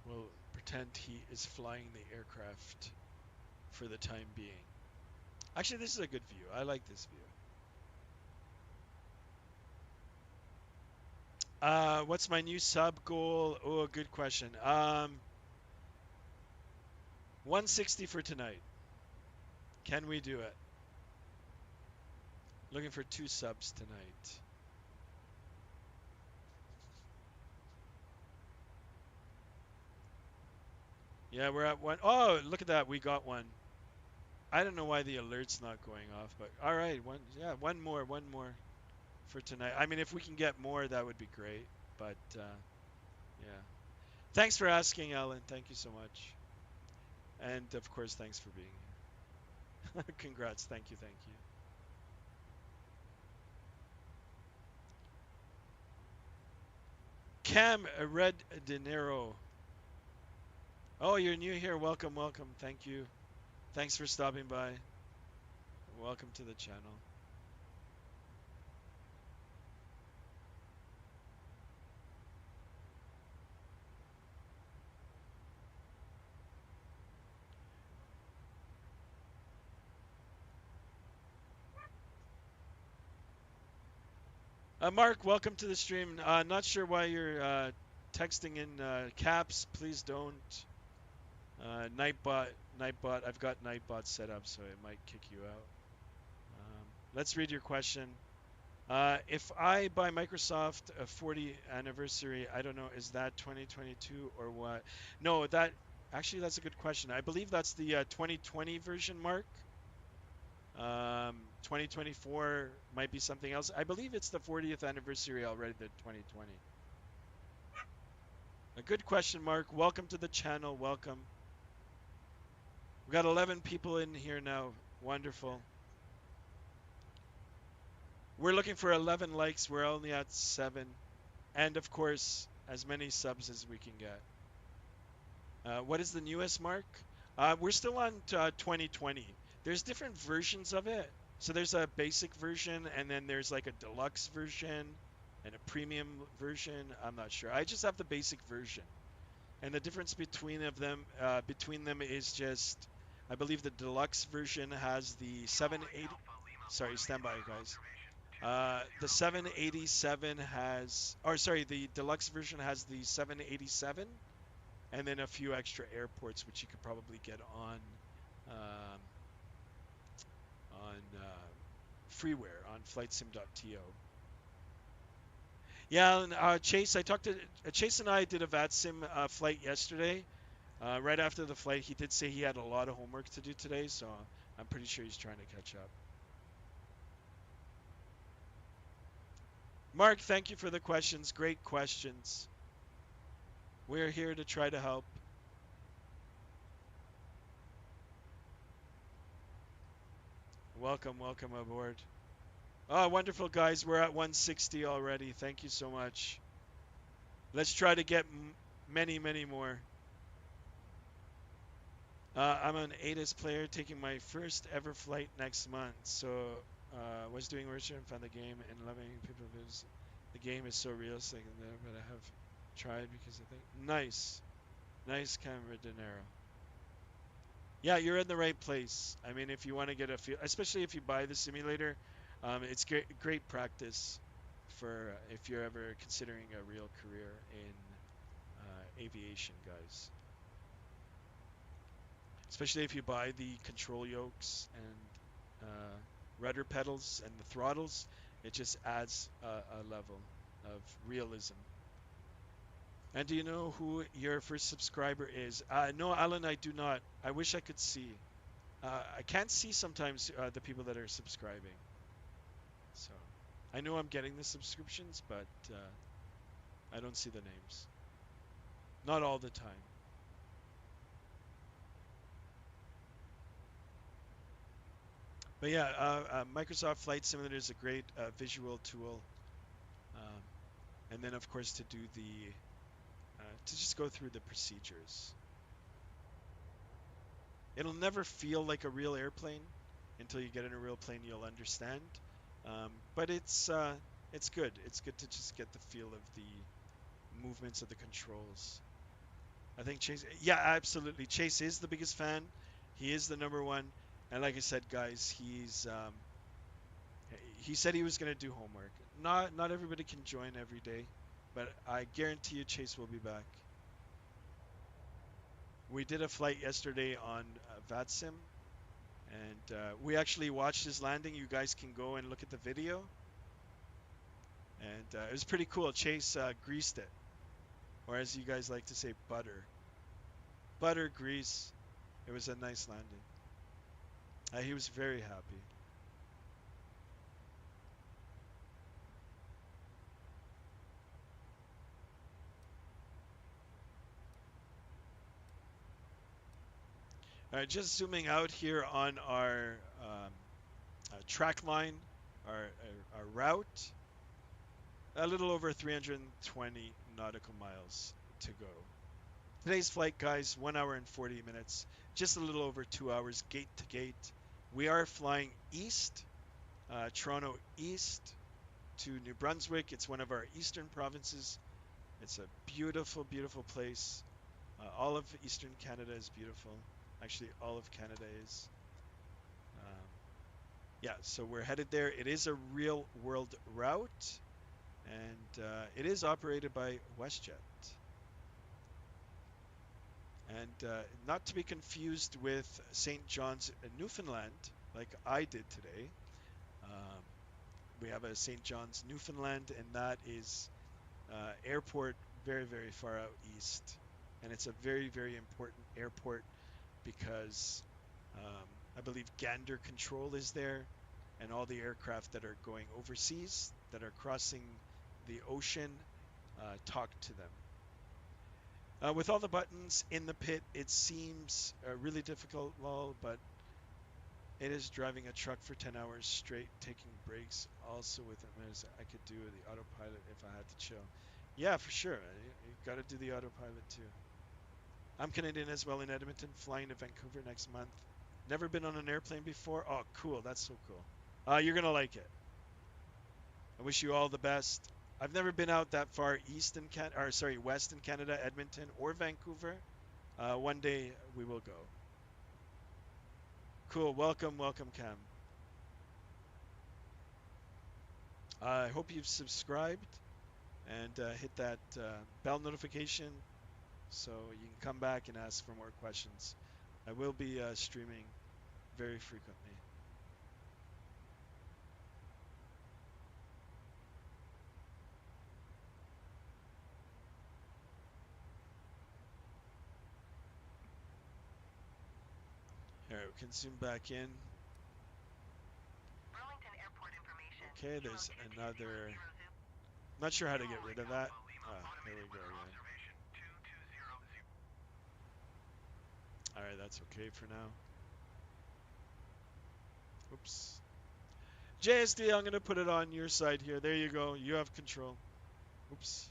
We'll pretend he is flying the aircraft for the time being. Actually, this is a good view. I like this view. What's my new sub goal? Oh, good question. 160 for tonight. Can we do it? Looking for 2 subs tonight. Yeah, we're at 1. Oh, look at that. We got one. I don't know why the alert's not going off, but all right, one more for tonight. I mean, if we can get more, that would be great. But yeah, thanks for asking, Alan. Thank you so much, and of course, thanks for being here. Congrats. Thank you. Thank you. Cam Red De Niro. Oh, you're new here. Welcome, welcome. Thank you. Thanks for stopping by. Welcome to the channel. Mark, welcome to the stream. Not sure why you're texting in caps. Please don't. Nightbot, Nightbot. I've got Nightbot set up, so it might kick you out. Let's read your question. If I buy Microsoft a 40th anniversary, I don't know, is that 2022 or what? No, that's a good question. I believe that's the 2020 version, Mark. 2024 might be something else. I believe it's the 40th anniversary already, the 2020. A good question, Mark. Welcome to the channel. Welcome. We've got 11 people in here now. Wonderful. We're looking for 11 likes. We're only at 7. And of course, as many subs as we can get. What is the newest, Mark? We're still on 2020. There's different versions of it. So there's a basic version, and then there's like a deluxe version and a premium version. I'm not sure. I just have the basic version. And the difference between them is just, I believe the deluxe version has the 780. Sorry, stand by, guys. The 787 has, or sorry, the deluxe version has the 787, and then a few extra airports, which you could probably get on freeware on flightsim.to. Yeah, and Chase, I talked to Chase and I did a VATSIM flight yesterday. Right after the flight, he did say he had a lot of homework to do today, so I'm pretty sure he's trying to catch up. Mark, thank you for the questions. Great questions. We're here to try to help. Welcome, welcome aboard. Oh, wonderful, guys. We're at 160 already. Thank you so much. Let's try to get many, many more. I'm an ATIS player taking my first ever flight next month. So, was doing research and found the game and loving people because the game is so realistic in there, but I have tried because I think nice, nice camera dinero. Yeah, you're in the right place. I mean, if you want to get a feel, especially if you buy the simulator, it's great practice for if you're ever considering a real career in aviation, guys. Especially if you buy the control yokes and rudder pedals and the throttles, it just adds a level of realism. And do you know who your first subscriber is? No, Alan, I do not. I wish I could see. I can't see sometimes the people that are subscribing. So I know I'm getting the subscriptions, but I don't see the names. Not all the time. But yeah, Microsoft Flight Simulator is a great visual tool. Um, and then of course to just go through the procedures. It'll never feel like a real airplane until you get in a real plane. You'll understand. But it's good. It's good to just get the feel of the movements of the controls. I think Chase, yeah, absolutely. Chase is the biggest fan. He is the number one. And like I said, guys, he said he was going to do homework. Not everybody can join every day, but I guarantee you Chase will be back. We did a flight yesterday on VATSIM, and we actually watched his landing. You guys can go and look at the video, and it was pretty cool. Chase greased it, or as you guys like to say, butter grease. It was a nice landing. He was very happy. All right, just zooming out here on our track line, our route, a little over 320 nautical miles to go. Today's flight, guys, 1 hour and 40 minutes, just a little over 2 hours gate to gate. We are flying east, Toronto east to New Brunswick. It's one of our eastern provinces. It's a beautiful, beautiful place. All of Eastern Canada is beautiful. Actually, all of Canada is. Um, yeah, so we're headed there. It is a real world route, and it is operated by WestJet. And not to be confused with St. John's, Newfoundland, like I did today. Um, we have a St. John's, Newfoundland, and that is airport very, very far out east. And it's a very, very important airport because I believe Gander Control is there, and all the aircraft that are going overseas, that are crossing the ocean, talk to them. With all the buttons in the pit, it seems really difficult, lol, but it is driving a truck for 10 hours straight, taking breaks. Also with it, I could do the autopilot if I had to chill. Yeah, for sure. You got to do the autopilot too. I'm Canadian as well in Edmonton, flying to Vancouver next month. Never been on an airplane before. Oh, cool. That's so cool. You're going to like it. I wish you all the best. I've never been out that far west in Canada, Edmonton or Vancouver. One day we will go. Cool. Welcome, welcome, Cam. I hope you've subscribed and hit that bell notification so you can come back and ask for more questions. I will be streaming very frequently. All right, we can zoom back in. Okay, there's another. Not sure how to get rid of that. There we go. Yeah. All right, that's okay for now. Oops. JSD, I'm gonna put it on your side here. There you go. You have control. Oops.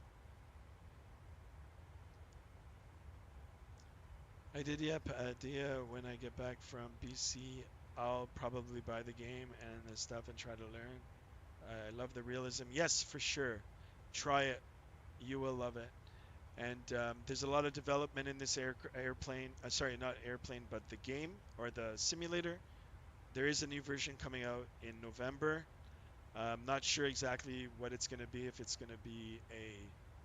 I did, yep. When I get back from BC, I'll probably buy the game and the stuff and try to learn. I love the realism. Yes, for sure. Try it. You will love it. And there's a lot of development in this airplane. Sorry, not airplane, but the game or the simulator. There is a new version coming out in November. I'm not sure exactly what it's going to be, if it's going to be a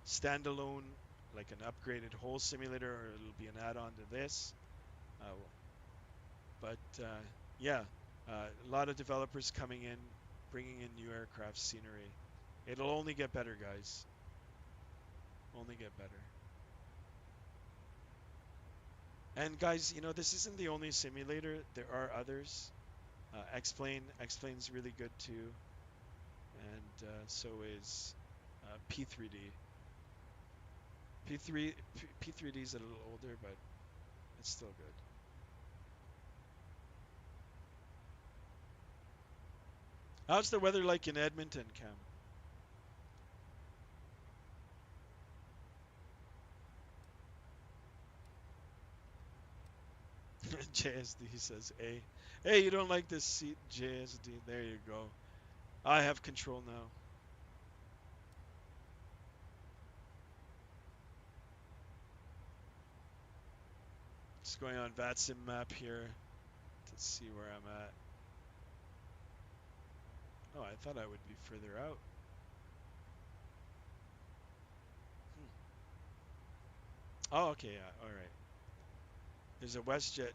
standalone, like an upgraded whole simulator, or it'll be an add-on to this. Uh, but yeah, a lot of developers coming in, bringing in new aircraft scenery. It'll only get better, guys. Only get better. And guys, you know, this isn't the only simulator. There are others. X-Plane's really good too. And so is P3D. P3D is a little older, but it's still good. How's the weather like in Edmonton, Cam? JSD says A. Hey, you don't like this seat, JSD. There you go. I have control now. Just going on VATSIM map here to see where I'm at. Oh, I thought I would be further out. Oh, okay, yeah, all right. There's a WestJet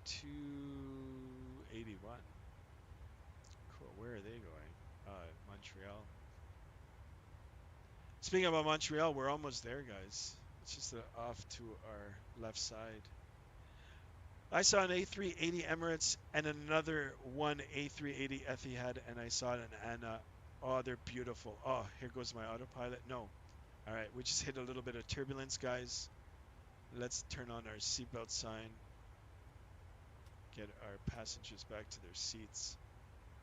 281. Cool. Where are they going? Montreal. Speaking about Montreal, we're almost there, guys. It's just off to our left side. I saw an A380 Emirates and another one A380 Etihad, and I saw an Anna. Oh, they're beautiful. Oh, here goes my autopilot. No. All right, we just hit a little bit of turbulence, guys. Let's turn on our seatbelt sign. Get our passengers back to their seats,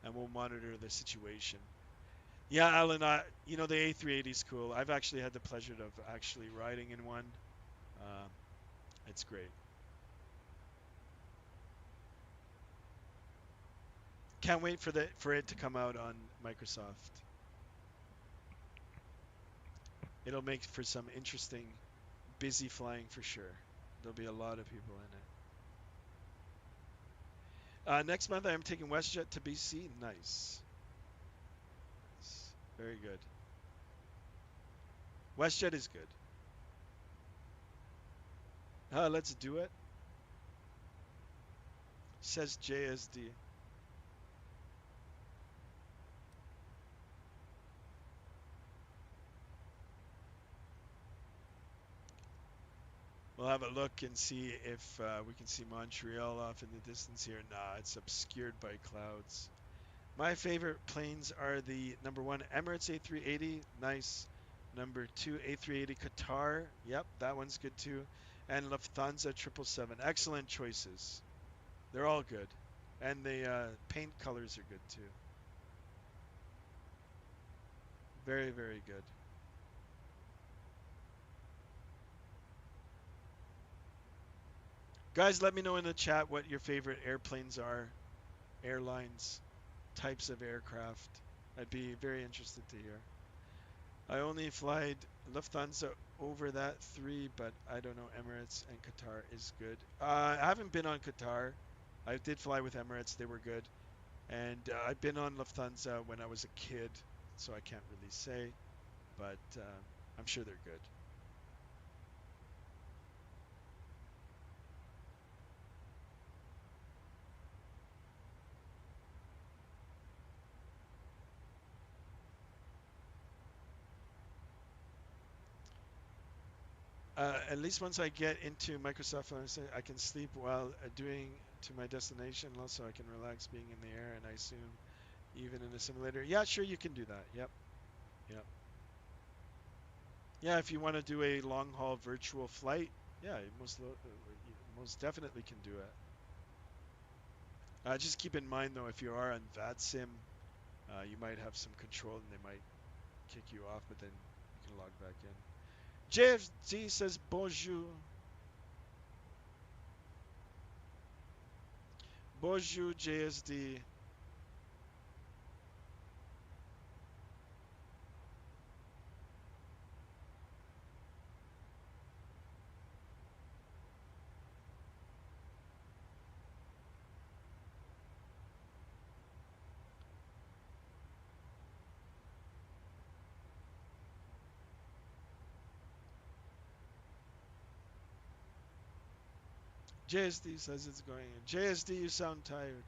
and we'll monitor the situation. Yeah, Alan, you know, the A380 is cool. I've actually had the pleasure of actually riding in one. Um, it's great. Can't wait for it to come out on Microsoft. It'll make for some interesting, busy flying for sure. There'll be a lot of people in it. Next month, I am taking WestJet to BC. Nice. Nice. Very good. WestJet is good. Let's do it. Says JSD. We'll have a look and see if we can see Montreal off in the distance here. Nah, it's obscured by clouds. My favorite planes are the number 1 Emirates A380, nice. Number 2 A380 Qatar, yep, that one's good too. And Lufthansa 777, excellent choices. They're all good. And the paint colors are good too. Very, very good. Guys, let me know in the chat what your favorite airplanes are, airlines, types of aircraft. I'd be very interested to hear. I only flied Lufthansa over that 3, but I don't know. Emirates and Qatar is good. I haven't been on Qatar. I did fly with Emirates. They were good. And I've been on Lufthansa when I was a kid, so I can't really say, but I'm sure they're good. At least once I get into Microsoft, I can sleep while doing to my destination. Also, I can relax being in the air, and I assume even in a simulator. Yeah, sure, you can do that. Yep, yep. Yeah, if you want to do a long haul virtual flight, yeah, you most definitely can do it. Just keep in mind though, if you are on VATSIM, you might have some control and they might kick you off, but then you can log back in. JFG says bonjour. Bonjour, JSD. JSD says it's going in. JSD, you sound tired.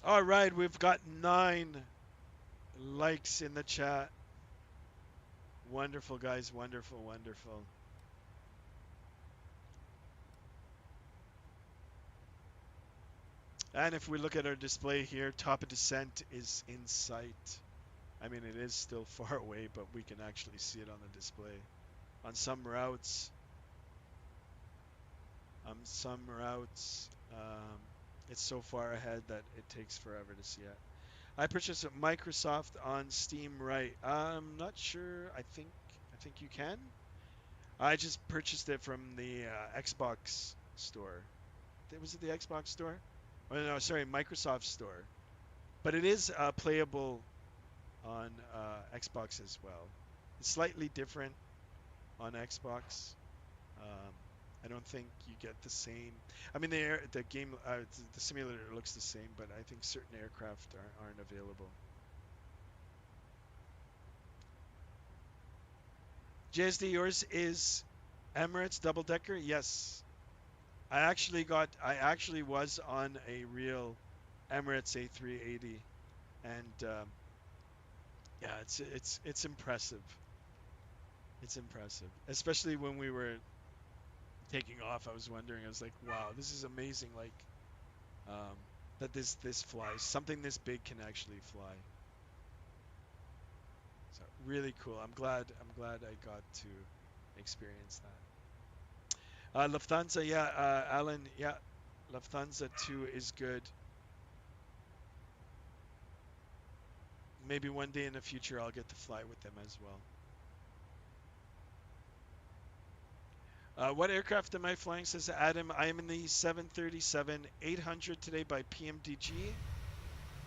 All right, we've got 9 likes in the chat. Wonderful, guys. Wonderful, wonderful. And if we look at our display here, top of descent is in sight. I mean, it is still far away, but we can actually see it on the display. On some routes, it's so far ahead that it takes forever to see it. I purchased a Microsoft on Steam, right? I'm not sure. I think you can. I just purchased it from the Xbox store. Was it the Xbox store? Oh no, sorry, Microsoft store. But it is playable on Xbox as well. It's slightly different on Xbox. Um, I don't think you get the same. I mean, the game, the simulator looks the same, but I think certain aircraft aren't available. JSD, yours is Emirates double decker? Yes. I actually was on a real Emirates A380, and yeah, it's impressive. It's impressive, especially when we were taking off. I was wondering, I was like, wow, this is amazing. Like, um, that this flies. Something this big can actually fly. So really cool. I'm glad I got to experience that. Lufthansa, yeah, Alan, yeah, Lufthansa too is good. Maybe one day in the future I'll get to fly with them as well. What aircraft am I flying? Says Adam. I am in the 737-800 today by PMDG,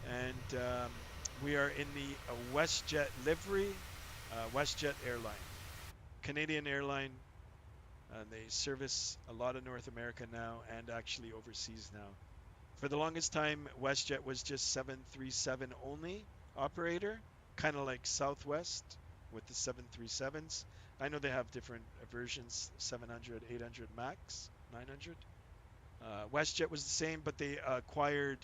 and we are in the WestJet livery, WestJet airline, Canadian airline. They service a lot of North America now and actually overseas now. For the longest time, WestJet was just 737 only operator, kind of like Southwest with the 737s. I know they have different versions, 700, 800 max, 900. WestJet was the same, but they acquired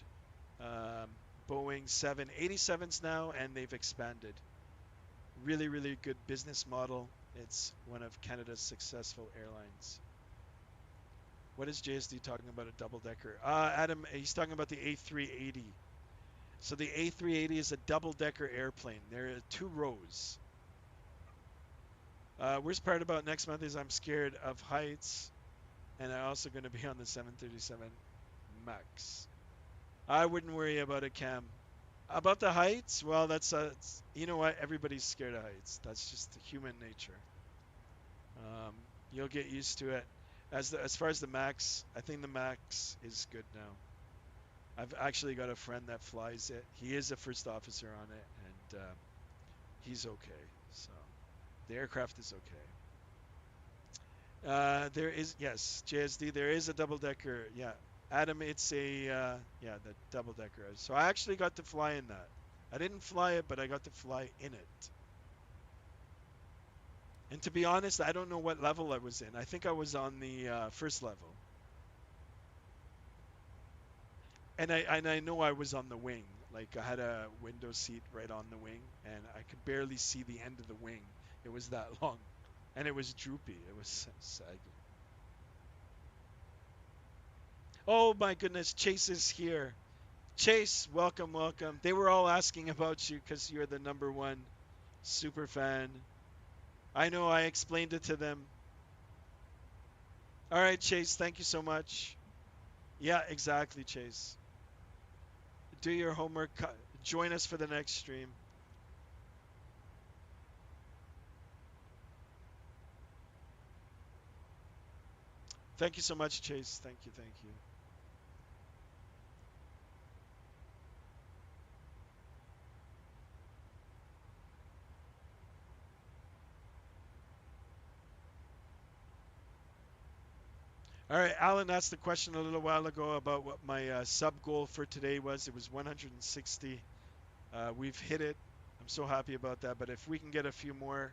Boeing 787s now, and they've expanded. Really, really good business model. It's one of Canada's successful airlines. What is JSD talking about a double decker? Adam, he's talking about the A380. So the A380 is a double decker airplane. There are two rows. Worst part about next month is I'm scared of heights, and I'm also going to be on the 737 MAX. I wouldn't worry about it, Cam. About the heights, well, you know what? Everybody's scared of heights. That's just human nature. You'll get used to it. As far as the MAX, I think the MAX is good now. I've actually got a friend that flies it. He is a first officer on it, and he's okay. So the aircraft is okay. There is, yes, JSD. There is a double decker. Yeah, Adam, it's a yeah, the double decker. So I actually got to fly in that. I didn't fly it, but I got to fly in it. And to be honest, I don't know what level I was in. I think I was on the first level. And I know I was on the wing. Like I had a window seat right on the wing, and I could barely see the end of the wing. It was that long, and it was droopy. It was saggy. Oh my goodness, Chase is here. Chase, welcome, welcome. They were all asking about you because you're the number one super fan. I know I explained it to them. All right, Chase, thank you so much. Yeah, exactly, Chase. Do your homework. Join us for the next stream. Thank you so much, Chase. Thank you, thank you. All right, Alan asked the question a little while ago about what my sub goal for today was. It was 160. We've hit it. I'm so happy about that. But if we can get a few more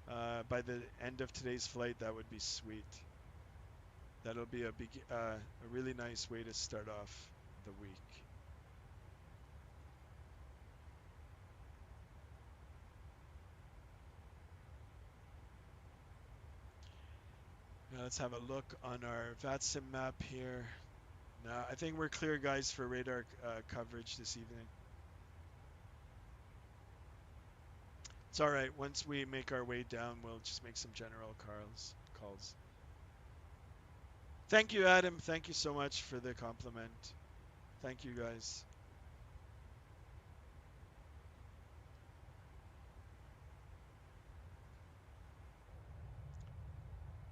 by the end of today's flight, that would be sweet. That'll be a really nice way to start off the week. Now let's have a look on our VATSIM map here. Now, I think we're clear, guys, for radar coverage this evening. It's all right. Once we make our way down, we'll just make some general calls. Thank you, Adam. Thank you so much for the compliment. Thank you, guys.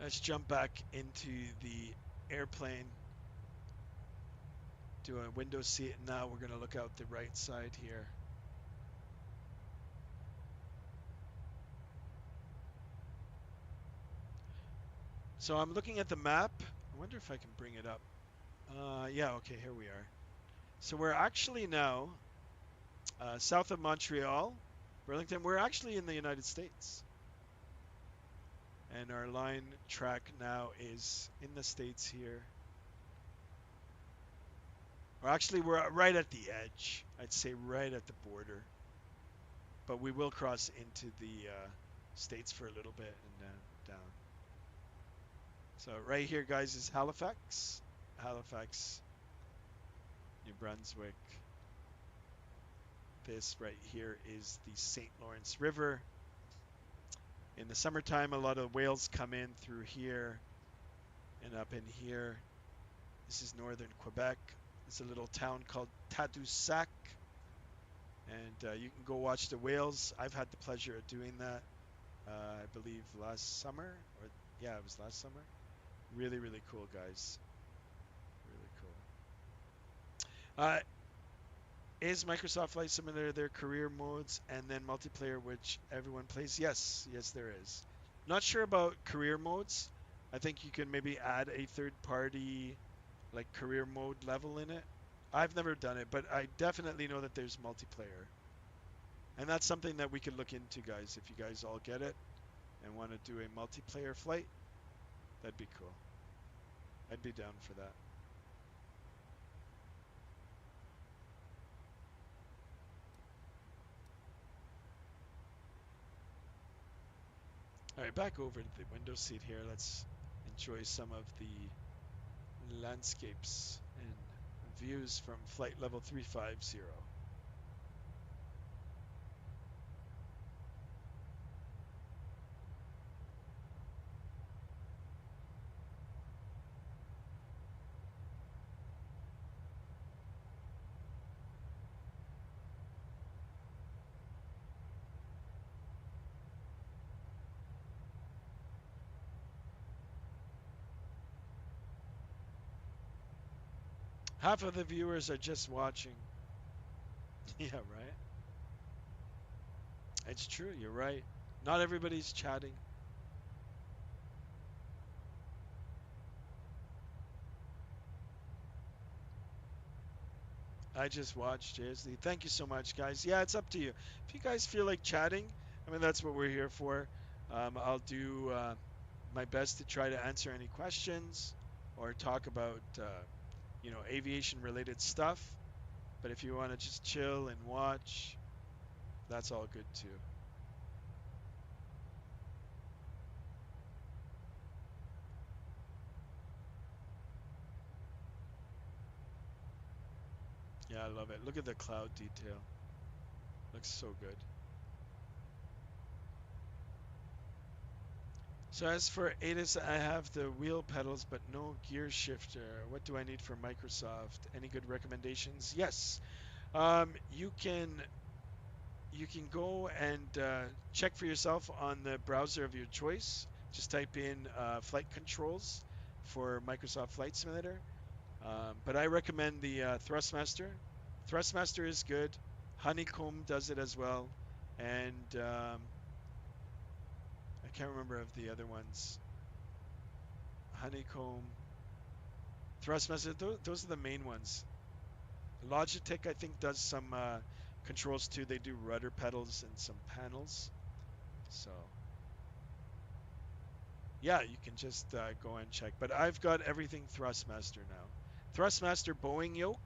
Let's jump back into the airplane. Do a window seat. Now we're going to look out the right side here. So I'm looking at the map. I wonder if I can bring it up. Yeah, okay, here we are. So we're actually now south of Montreal, Burlington. We're actually in the United States. And our line track now is in the States here. Or actually, we're right at the edge. I'd say right at the border. But we will cross into the States for a little bit and then down. So right here, guys, is Halifax. Halifax, New Brunswick. This right here is the St. Lawrence River. In the summertime, a lot of whales come in through here and up in here. This is northern Quebec. It's a little town called Tadoussac. And you can go watch the whales. I've had the pleasure of doing that, I believe last summer. Or yeah, it was last summer. Really, really cool, guys. Really cool. Is Microsoft Flight Simulator their career modes and then multiplayer, which everyone plays? Yes, yes, there is. Not sure about career modes. I think you can maybe add a third party like career mode level in it. I've never done it, but I definitely know that there's multiplayer. And that's something that we could look into, guys. If you guys all get it and want to do a multiplayer flight, that'd be cool. I'd be down for that. All right, back over to the window seat here. Let's enjoy some of the landscapes and views from flight level 350. Half of the viewers are just watching. Yeah, right. It's true, you're right. Not everybody's chatting. I just watched JSD. Thank you so much, guys. Yeah, it's up to you. If you guys feel like chatting, I mean, that's what we're here for. I'll do my best to try to answer any questions or talk about, aviation related stuff. But if you want to just chill and watch, that's all good too. Yeah, I love it. Look at the cloud detail. Looks so good. So as for ATIS, I have the wheel pedals but no gear shifter. What do I need for Microsoft? Any good recommendations? Yes. You can go and check for yourself on the browser of your choice. Just type in flight controls for Microsoft Flight Simulator. But I recommend the Thrustmaster. Thrustmaster is good. Honeycomb does it as well. And I can't remember of the other ones. Honeycomb, Thrustmaster, those are the main ones. Logitech, I think, does some controls too. They do rudder pedals and some panels. So, yeah, you can just go and check. But I've got everything Thrustmaster now. Thrustmaster Boeing yoke.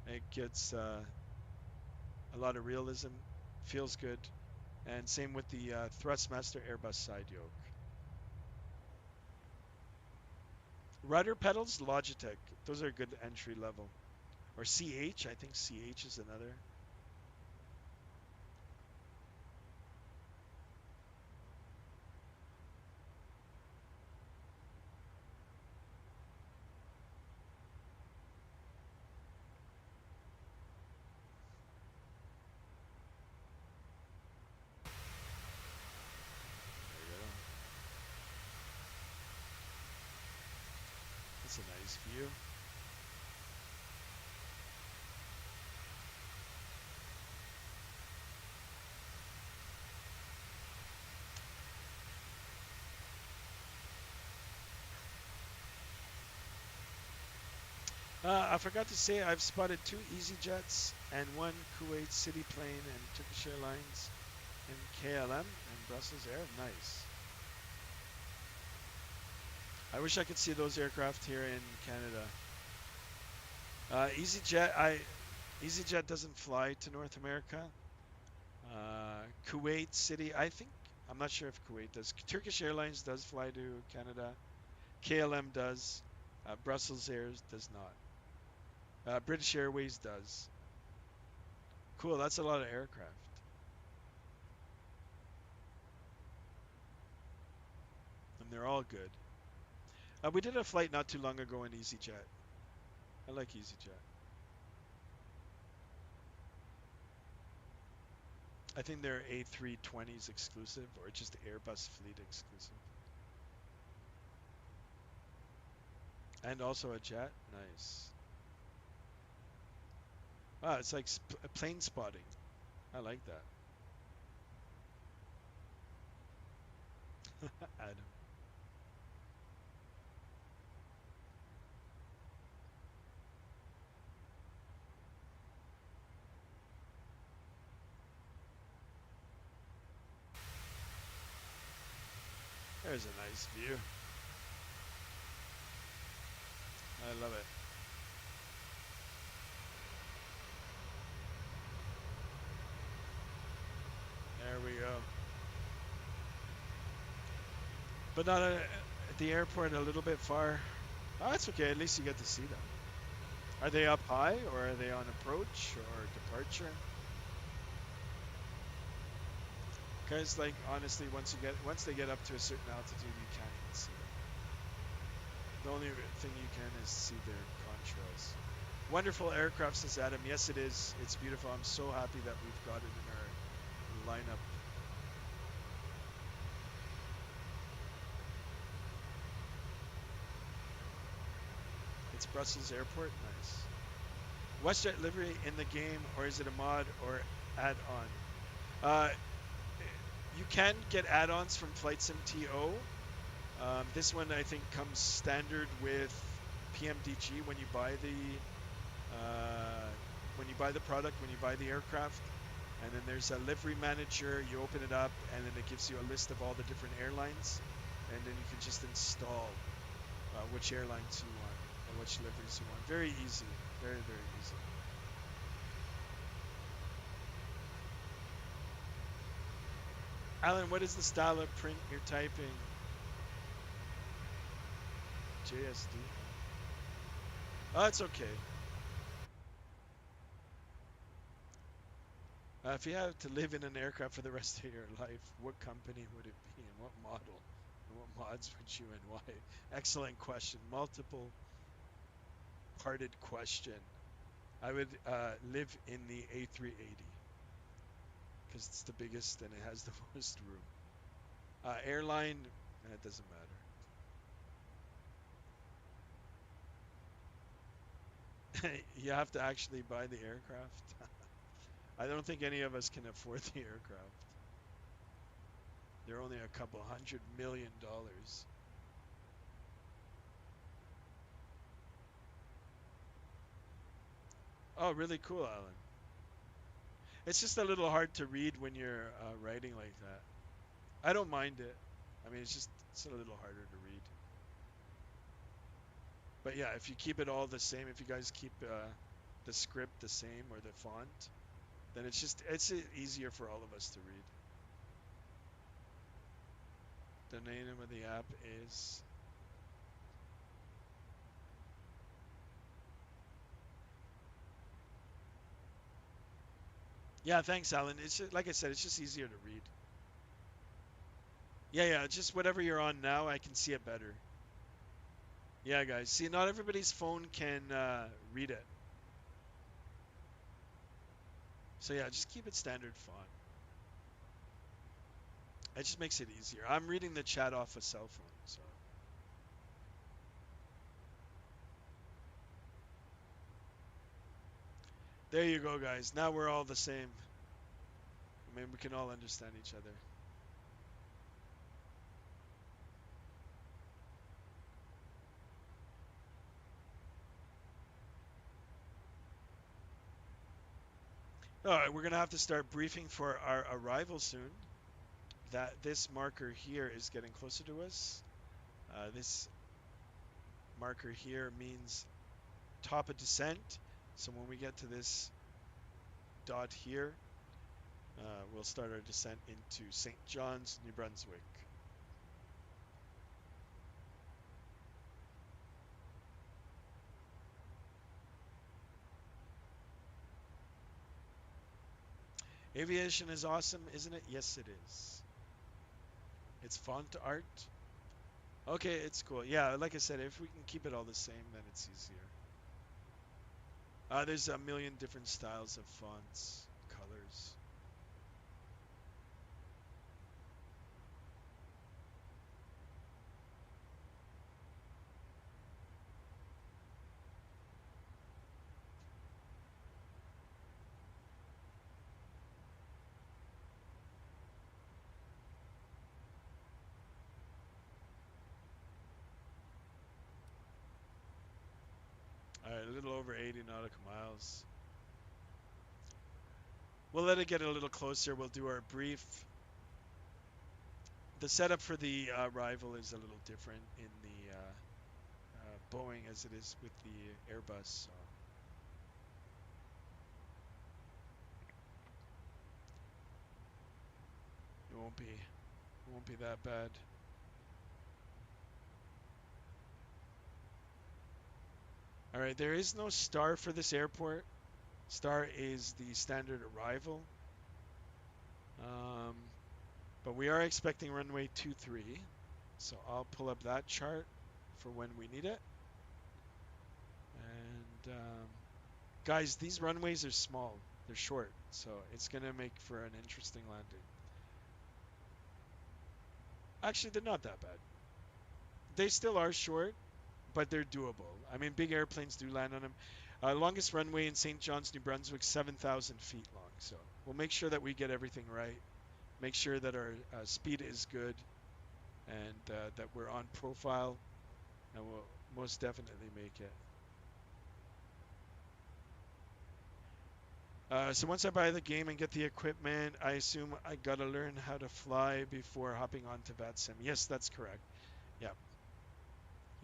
It gets a lot of realism. Feels good. And same with the Thrustmaster Airbus side yoke. Rudder pedals, Logitech. Those are good entry level. Or CH, I think CH is another. nice view. I forgot to say I've spotted 2 EasyJets and 1 Kuwait City plane and Turkish Airlines and KLM and Brussels Air. Nice. I wish I could see those aircraft here in Canada. EasyJet doesn't fly to North America. Kuwait City, I'm not sure if Kuwait does. Turkish Airlines does fly to Canada. KLM does. Brussels Air does not. British Airways does. Cool, that's a lot of aircraft. And they're all good. We did a flight not too long ago in EasyJet. I like EasyJet. I think they're A320s exclusive or just Airbus fleet exclusive. And also a jet. Nice. Ah, it's like plane spotting. I like that. Adam. There's a nice view. I love it. There we go. But not at the airport, a little bit far. Oh, that's okay. At least you get to see them. Are they up high or are they on approach or departure? Because, like, honestly, once they get up to a certain altitude, you can't even see them. The only thing you can is see their contrails. Wonderful aircraft, says Adam. Yes, it is. It's beautiful. I'm so happy that we've got it in our lineup. It's Brussels Airport. Nice. WestJet livery in the game, or is it a mod or add-on? You can get add-ons from FlightSim TO. This one I think comes standard with PMDG when you buy the product, when you buy the aircraft. And then there's a livery manager. You open it up, and then it gives you a list of all the different airlines, and then you can just install which airlines you want or which liveries you want. Very easy, very very easy. Alan, what is the style of print you're typing? JSD. Oh, it's okay. If you had to live in an aircraft for the rest of your life, what company would it be and what model? And what mods would you and why? Excellent question. Multiple parted question. I would live in the A380 because it's the biggest and it has the most room. Airline, it doesn't matter. You have to actually buy the aircraft. I don't think any of us can afford the aircraft. They're only a couple $100 million. Oh, really cool, Alan. It's just a little hard to read when you're writing like that. I don't mind it. I mean, it's a little harder to read. But yeah, if you keep it all the same, if you guys keep the script the same or the font, then it's easier for all of us to read. The name of the app is. Yeah, thanks, Alan. It's just, like I said, it's just easier to read. Yeah, just whatever you're on now, I can see it better. Yeah, guys. See, not everybody's phone can read it. So yeah, just keep it standard font. It just makes it easier. I'm reading the chat off a cell phone, so. There you go, guys. Now we're all the same. I mean, we can all understand each other. All right, we're gonna have to start briefing for our arrival soon. That this marker here is getting closer to us. This marker here means top of descent. So when we get to this dot here, we'll start our descent into St. John's, New Brunswick. Aviation is awesome, isn't it? Yes, it is. It's font art. Okay, it's cool. Yeah, like I said, if we can keep it all the same, then it's easier. There's a million different styles of fonts, colors. All right, a little over 80 nautical miles. We'll let it get a little closer. We'll do our brief. The setup for the rival is a little different in the Boeing as it is with the Airbus. So. It won't be that bad. All right, there is no star for this airport. Star is the standard arrival. But we are expecting runway 23. So I'll pull up that chart for when we need it. And guys, these runways are small. They're short. So it's going to make for an interesting landing. Actually, they're not that bad. They still are short, but they're doable. I mean, big airplanes do land on them. Longest runway in St. John's, New Brunswick, 7,000 feet long. So we'll make sure that we get everything right. Make sure that our speed is good and that we're on profile, and we'll most definitely make it. So once I buy the game and get the equipment, I assume I gotta learn how to fly before hopping onto VATSIM. Yes, that's correct. Yeah.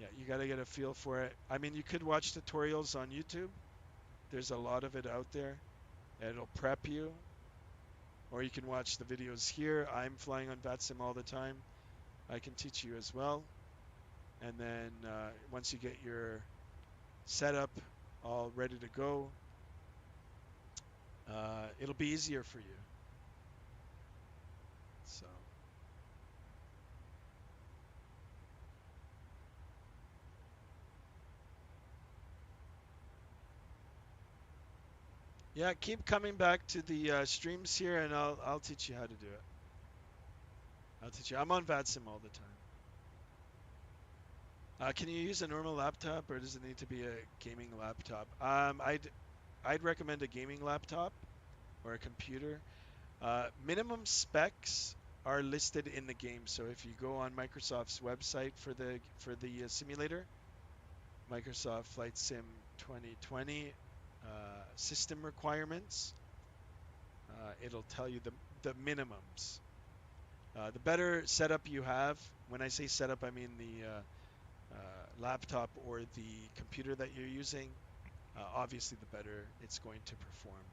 Yeah, you gotta get a feel for it. I mean, you could watch tutorials on YouTube. There's a lot of it out there. It'll prep you. Or you can watch the videos here. I'm flying on VATSIM all the time. I can teach you as well. And then once you get your setup all ready to go, it'll be easier for you. So. Yeah, keep coming back to the streams here, and I'll teach you how to do it. I'll teach you. I'm on VATSIM all the time. Can you use a normal laptop, or does it need to be a gaming laptop? I'd recommend a gaming laptop or a computer. Minimum specs are listed in the game. So if you go on Microsoft's website for the simulator, Microsoft Flight Sim 2020 system requirements, it'll tell you the minimums. The better setup you have, when I say setup, I mean the laptop or the computer that you're using, obviously the better it's going to perform.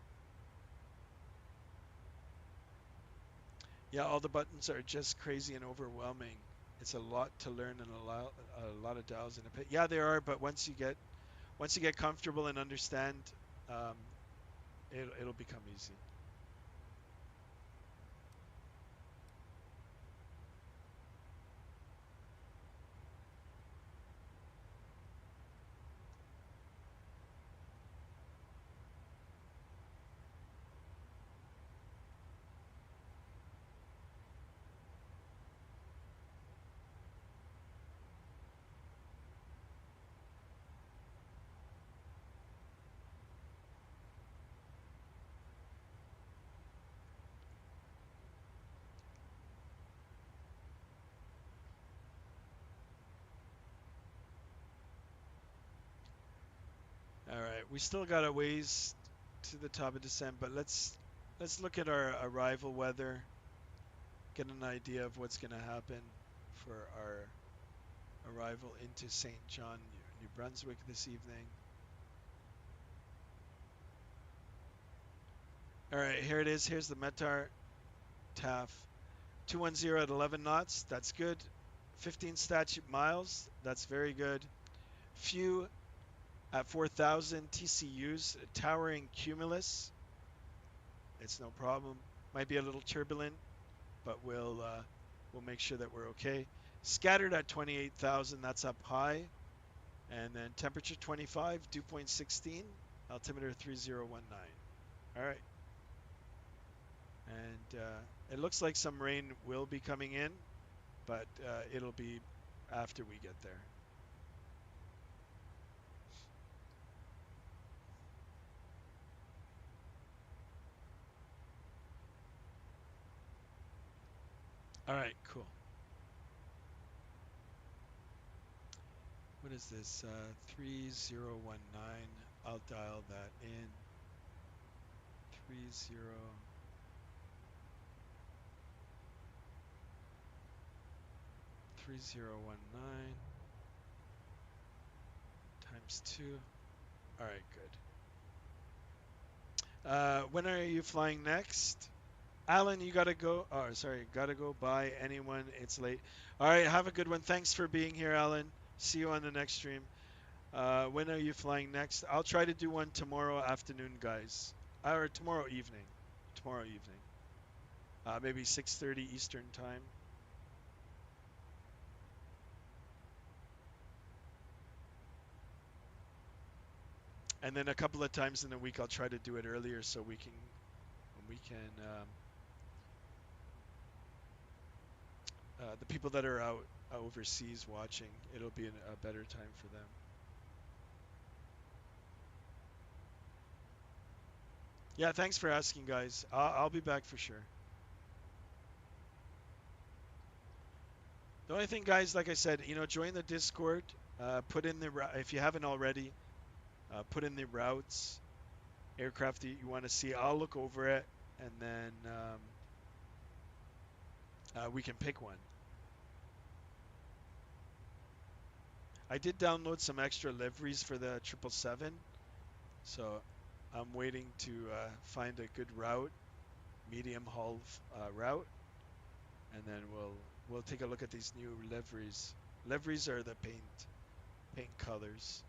Yeah, all the buttons are just crazy and overwhelming. It's a lot to learn and a lot of dials in a pit. Yeah, there are, but once you get comfortable and understand, um, it'll become easy. We still got a ways to the top of descent, but let's look at our arrival weather, get an idea of what's going to happen for our arrival into St. John, New Brunswick this evening. All right, here it is. Here's the METAR TAF. 210 at 11 knots. That's good. 15 statute miles. That's very good. Few at 4,000 TCUs. Towering cumulus. It's no problem. Might be a little turbulent, but we'll make sure that we're okay. Scattered at 28,000. That's up high. And then temperature 25. Dew point 16. Altimeter 3019. All right. And it looks like some rain will be coming in, but it'll be after we get there. All right, cool. What is this? 3019. I'll dial that in. 3019 times 2. All right, good. When are you flying next? Alan, you gotta go. Oh, sorry, gotta go. Bye, anyone. It's late. All right, have a good one. Thanks for being here, Alan. See you on the next stream. When are you flying next? I'll try to do one tomorrow afternoon, guys, or tomorrow evening. Tomorrow evening, maybe 6:30 Eastern time. And then a couple of times in the week, I'll try to do it earlier so we can the people that are out overseas watching, it'll be a better time for them. Yeah, thanks for asking, guys. I'll be back for sure. The only thing, guys, like I said, join the Discord. Put in if you haven't already, put in the routes, aircraft that you want to see. I'll look over it, and then we can pick one. I did download some extra liveries for the 777, so I'm waiting to find a good route, medium hull route, and then we'll take a look at these new liveries. Liveries are the paint colors.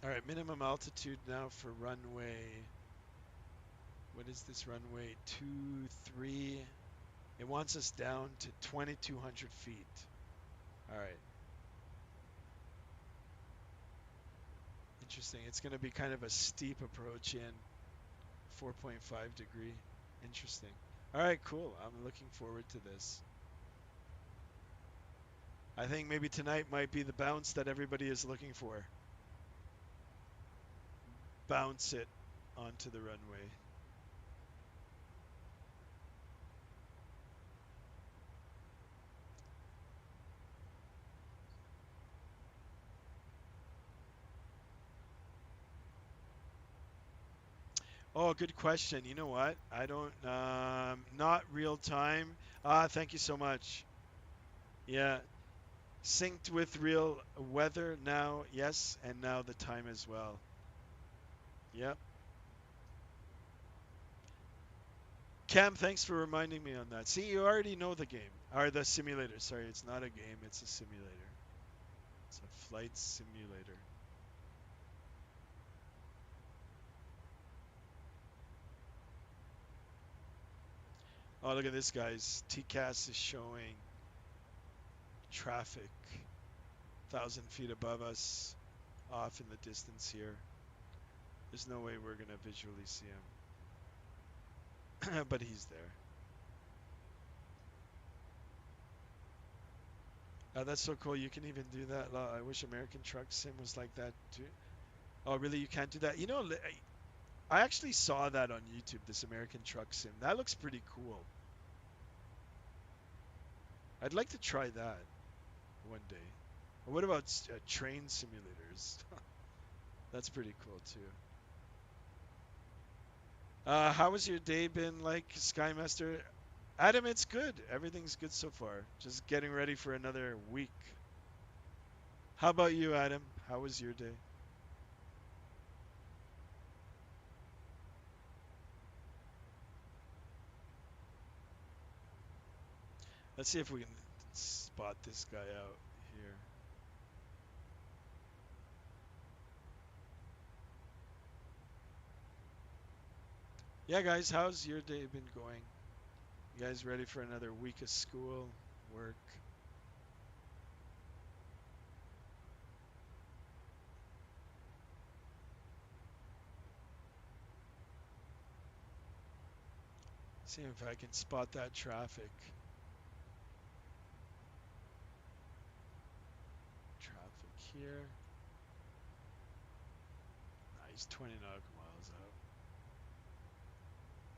All right, minimum altitude now for runway. What is this runway? 23. It wants us down to 2,200 feet. All right. Interesting. It's going to be kind of a steep approach in 4.5 degree. Interesting. All right, cool. I'm looking forward to this. I think maybe tonight might be the bounce that everybody is looking for. Bounce it onto the runway. Oh, good question. You know what? I don't, not real time. Thank you so much. Yeah, synced with real weather now, yes, and now the time as well. Yep. Cam, thanks for reminding me on that. See, you already know the game, or the simulator. Sorry, it's not a game, it's a simulator. It's a flight simulator. Oh, look at this, guys. TCAS is showing traffic 1,000 feet above us, off in the distance here. There's no way we're going to visually see him. But he's there. That's so cool. You can even do that. I wish American Truck Sim was like that too. Oh, really? You can't do that? I actually saw that on YouTube, this American Truck Sim. That looks pretty cool. I'd like to try that one day. What about train simulators? That's pretty cool too. How has your day been like, Skymaster? Adam, it's good. Everything's good so far. Just getting ready for another week. How about you, Adam? How was your day? Let's see if we can spot this guy out here. Yeah, guys, how's your day been going? You guys ready for another week of school, work? See if I can spot that traffic. Traffic here. He's 20 nautical miles out.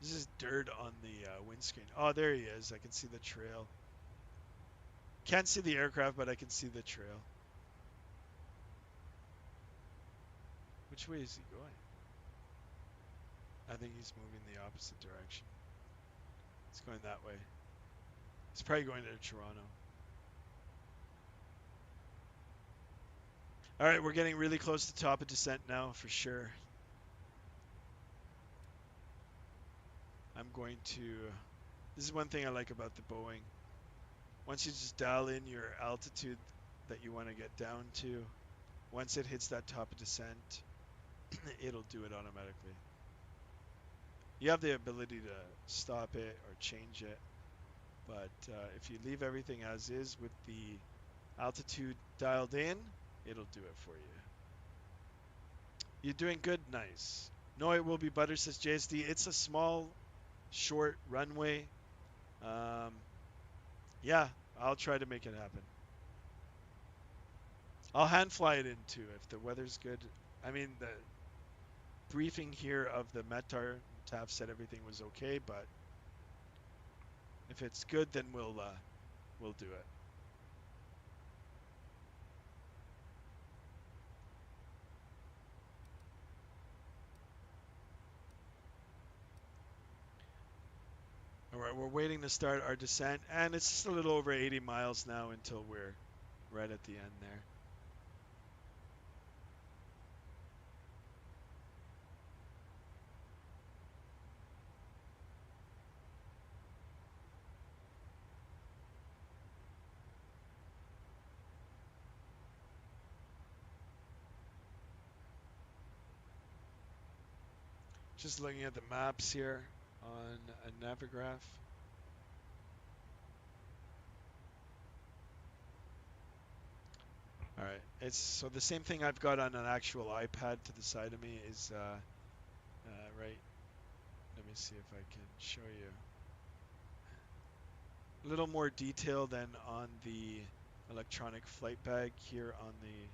This is dirt on the windscreen. Oh, there he is. I can see the trail. Can't see the aircraft, but I can see the trail. Which way is he going? I think he's moving the opposite direction. He's going that way. He's probably going to Toronto. All right, we're getting really close to top of descent now, for sure. I'm going to... This is one thing I like about the Boeing. Once you just dial in your altitude that you want to get down to, once it hits that top of descent, it'll do it automatically. You have the ability to stop it or change it, but if you leave everything as is with the altitude dialed in, it'll do it for you. You're doing good, nice. No, it will be butter, says JSD. It's a small, short runway. Yeah, I'll try to make it happen. I'll hand fly it in too if the weather's good. I mean, the briefing here of the METAR TAF said everything was okay, but if it's good, then we'll do it. All right, we're waiting to start our descent, and it's just a little over 80 miles now until we're right at the end there. Just looking at the maps here on a Navigraph. All right, it's so the same thing I've got on an actual iPad to the side of me is right. Let me see if I can show you a little more detail than on the electronic flight bag here on the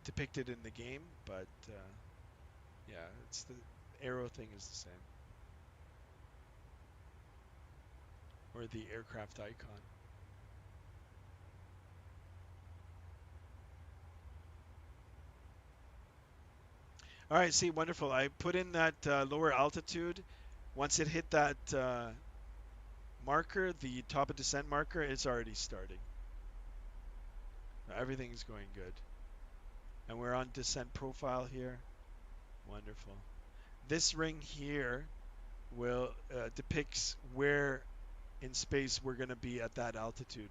depicted in the game, but yeah, it's the arrow thing is the same, or the aircraft icon. All right, see, wonderful. I put in that lower altitude. Once it hit that marker, the top of descent marker, it's already starting. Everything's going good. And we're on descent profile here. Wonderful. This ring here will depicts where in space we're going to be at that altitude,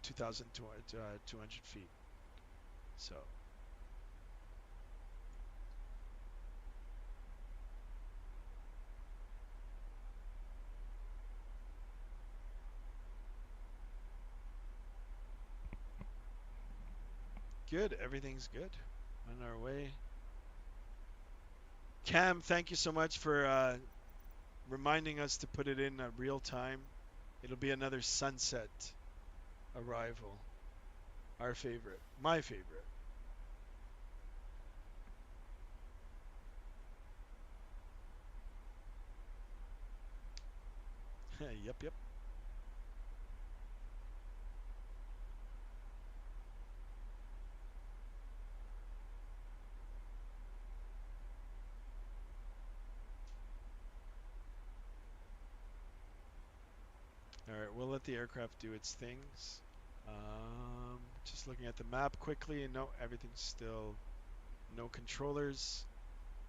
2,200 feet. So good, everything's good. On our way. Cam, thank you so much for reminding us to put it in real time. It'll be another sunset arrival. Our favorite. My favorite. Yep, yep. All right, we'll let the aircraft do its things. Just looking at the map quickly. No, everything's still no controllers.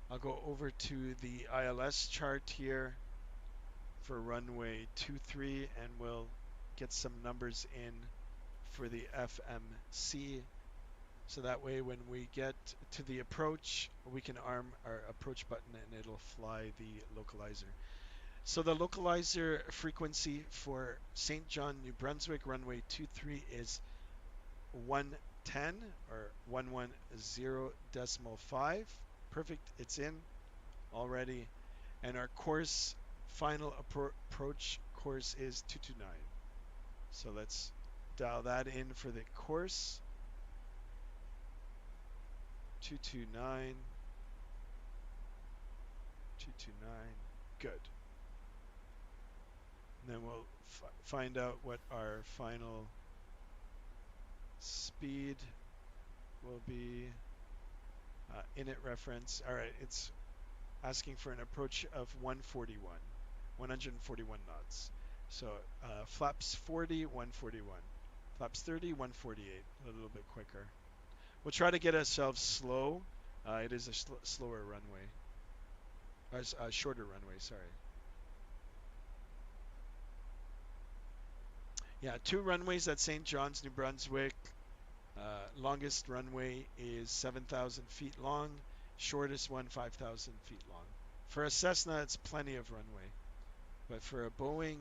I'll go over to the ILS chart here for runway 23 and we'll get some numbers in for the FMC. So that way when we get to the approach, we can arm our approach button and it'll fly the localizer. So the localizer frequency for St. John, New Brunswick, runway 23 is 110 or 110.5. Perfect, it's in already. And our course, final approach course is 229. So let's dial that in for the course. 229. 229. Good. And then we'll find out what our final speed will be. Init reference. All right, it's asking for an approach of 141 knots. So flaps 40, 141. Flaps 30, 148. A little bit quicker. We'll try to get ourselves slow. It is a slower runway. A shorter runway, sorry. Yeah, 2 runways at St. John's, New Brunswick. Longest runway is 7,000 feet long. Shortest one, 5,000 feet long. For a Cessna, it's plenty of runway. But for a Boeing,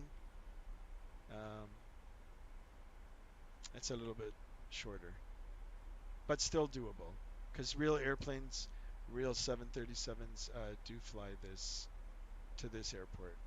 it's a little bit shorter. But still doable. Because real airplanes, real 737s do fly this to this airport.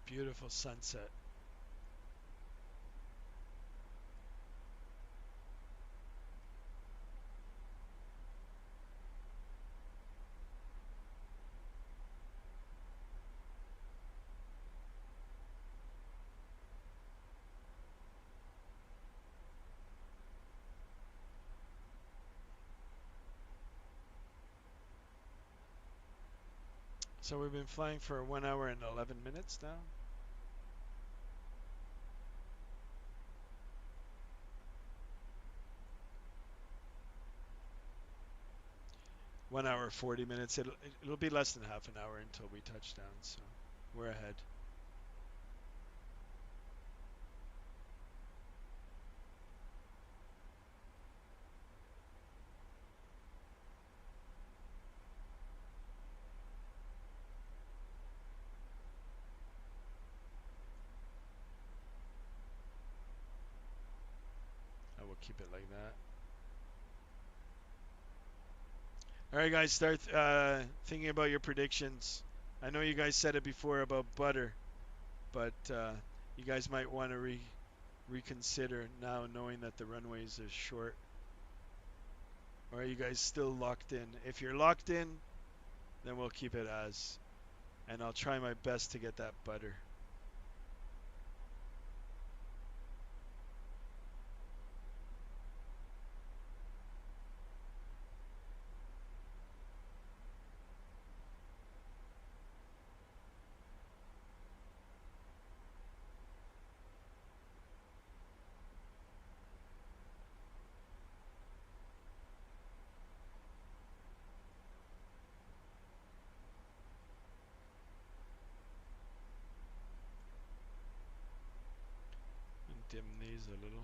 Beautiful sunset. So we've been flying for 1 hour and 11 minutes now. 1 hour 40 minutes. It'll be less than half an hour until we touch down, so we're ahead. I will keep it like that. All right, guys, start thinking about your predictions. I know you guys said it before about butter, but you guys might want to reconsider now, knowing that the runways are short. Or are you guys still locked in? If you're locked in, then we'll keep it as. And I'll try my best to get that butter. Dim these a little.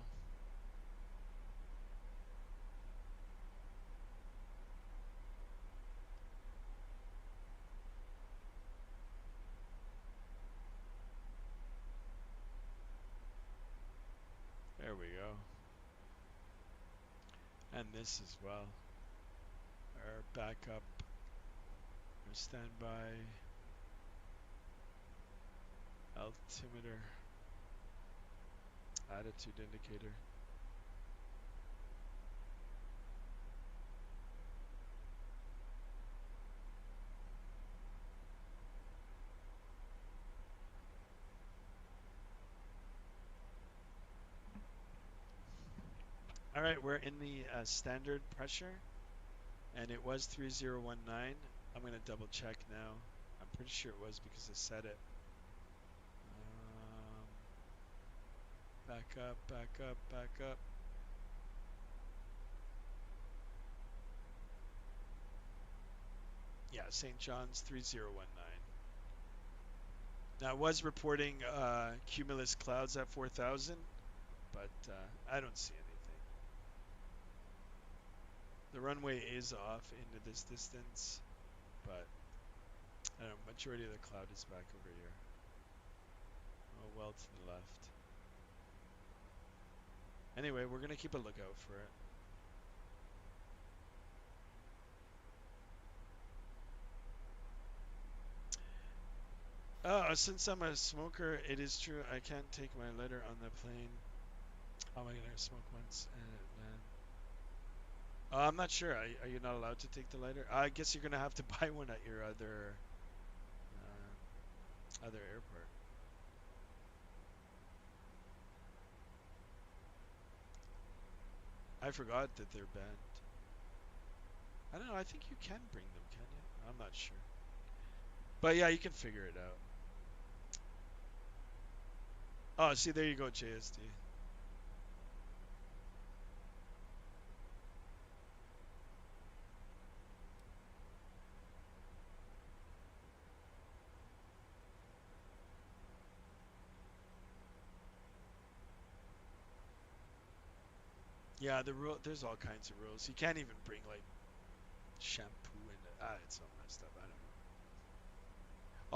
There we go. And this as well. Our backup, our standby, altimeter, attitude indicator. All right, we're in the standard pressure, and it was 3019. I'm going to double check now. I'm pretty sure it was because I said it. Back up, back up, back up. Yeah, St. John's 3019. Now, I was reporting cumulus clouds at 4,000, but I don't see anything. The runway is off into this distance, but I don't know, majority of the cloud is back over here. Oh, well to the left. Anyway, we're going to keep a lookout for it. Since I'm a smoker, it is true I can't take my lighter on the plane. How am I going to smoke once and land? I'm not sure. Are you not allowed to take the lighter? I guess you're going to have to buy one at your other airport. I forgot that they're banned. I don't know. I think you can bring them, can you? I'm not sure. But yeah, you can figure it out. Oh, see, there you go, JSD. Yeah, there's all kinds of rules. You can't even bring like shampoo in it. It's all messed up. I don't know.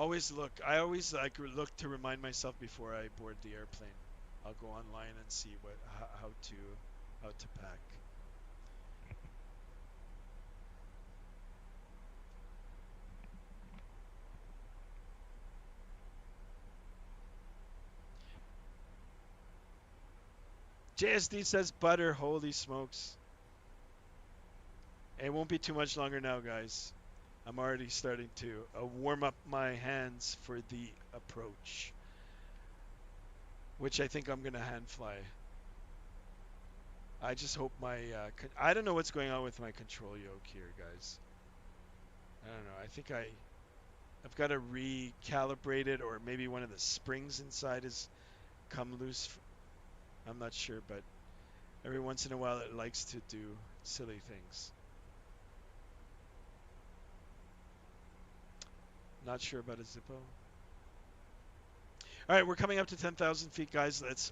Always look. I always like look to remind myself before I board the airplane. I'll go online and see how to pack. JSD says butter. Holy smokes! It won't be too much longer now, guys. I'm already starting to warm up my hands for the approach, which I think I'm gonna hand fly. I just hope my I don't know what's going on with my control yoke here, guys. I don't know. I think I've got to recalibrate it, or maybe one of the springs inside has come loose. I'm not sure, but every once in a while it likes to do silly things. Not sure about a Zippo. All right, we're coming up to 10,000 feet, guys. Let's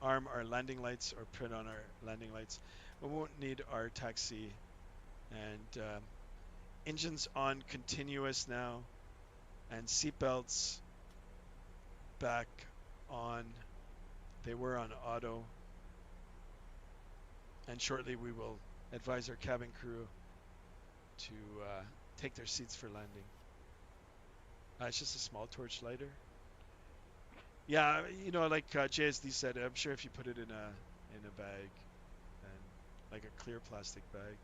arm our landing lights or put on our landing lights. We won't need our taxi. And engines on continuous now, and seatbelts back on. They were on auto. And shortly we will advise our cabin crew to take their seats for landing. It's just a small torch lighter. Yeah, you know, like JSD said, I'm sure if you put it in a bag, and like a clear plastic bag.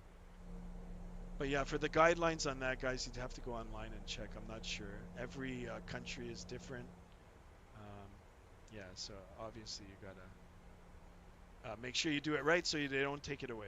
But yeah, for the guidelines on that, guys, you'd have to go online and check. I'm not sure. Every country is different. Yeah, so obviously you gotta make sure you do it right so they don't take it away.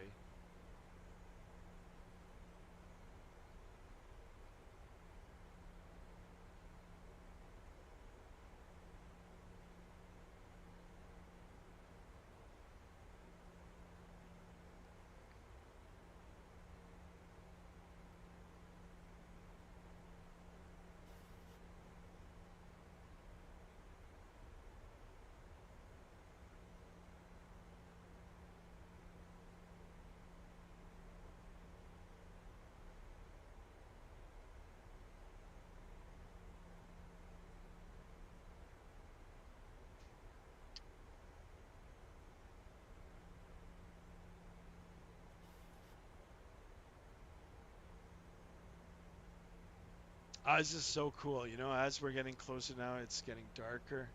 This is so cool. You know, as we're getting closer now, it's getting darker.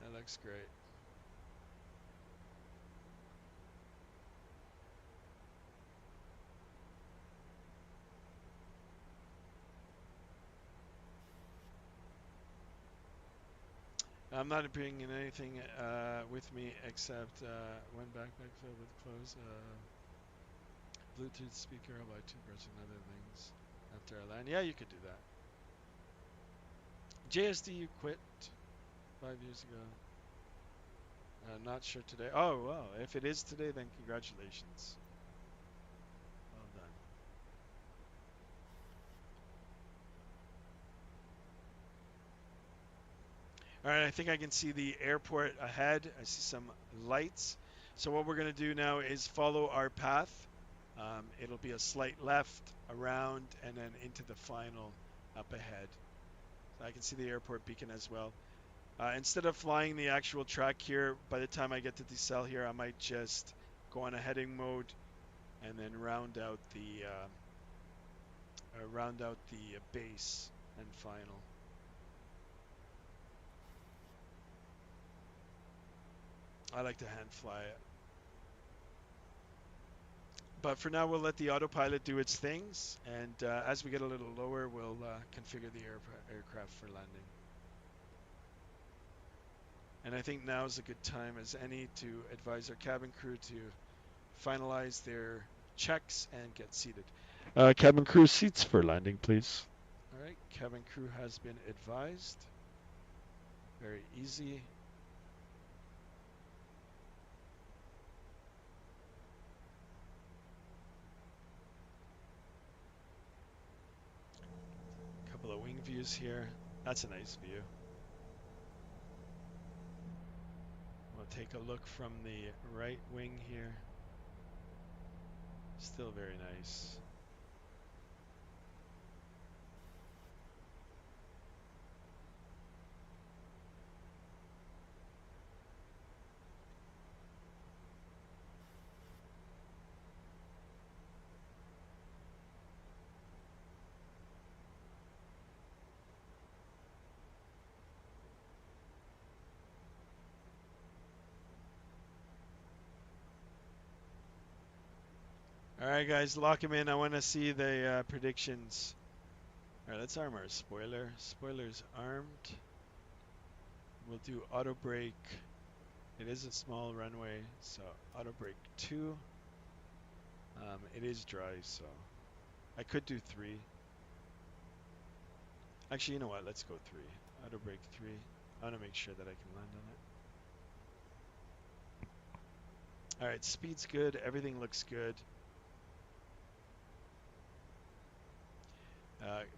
That looks great. I'm not bringing anything with me except one backpack filled with clothes, Bluetooth speaker, about toothbrush and other things after I land. Yeah, you could do that. JSD, you quit 5 years ago. I'm not sure today. Oh, well, if it is today, then congratulations. Well done. All right, I think I can see the airport ahead. I see some lights. So what we're going to do now is follow our path. It'll be a slight left, around, and then into the final up ahead. So I can see the airport beacon as well. Instead of flying the actual track here, by the time I get to decel here, I might just go on a heading mode and then round out the base and final. I like to hand fly it. But for now, we'll let the autopilot do its things, and as we get a little lower, we'll configure the aircraft for landing. And I think now is a good time as any to advise our cabin crew to finalize their checks and get seated. Cabin crew, seats for landing, please. All right, cabin crew has been advised. Very easy. Couple of wing views here. That's a nice view. We'll take a look from the right wing here. Still very nice. All right, guys, lock them in. I want to see the predictions. All right, let's arm our spoiler. Spoiler's armed. We'll do auto brake. It is a small runway, so auto brake 2. It is dry, so I could do 3. Actually, you know what? Let's go 3. Auto brake 3. I want to make sure that I can land on it. All right, speed's good. Everything looks good.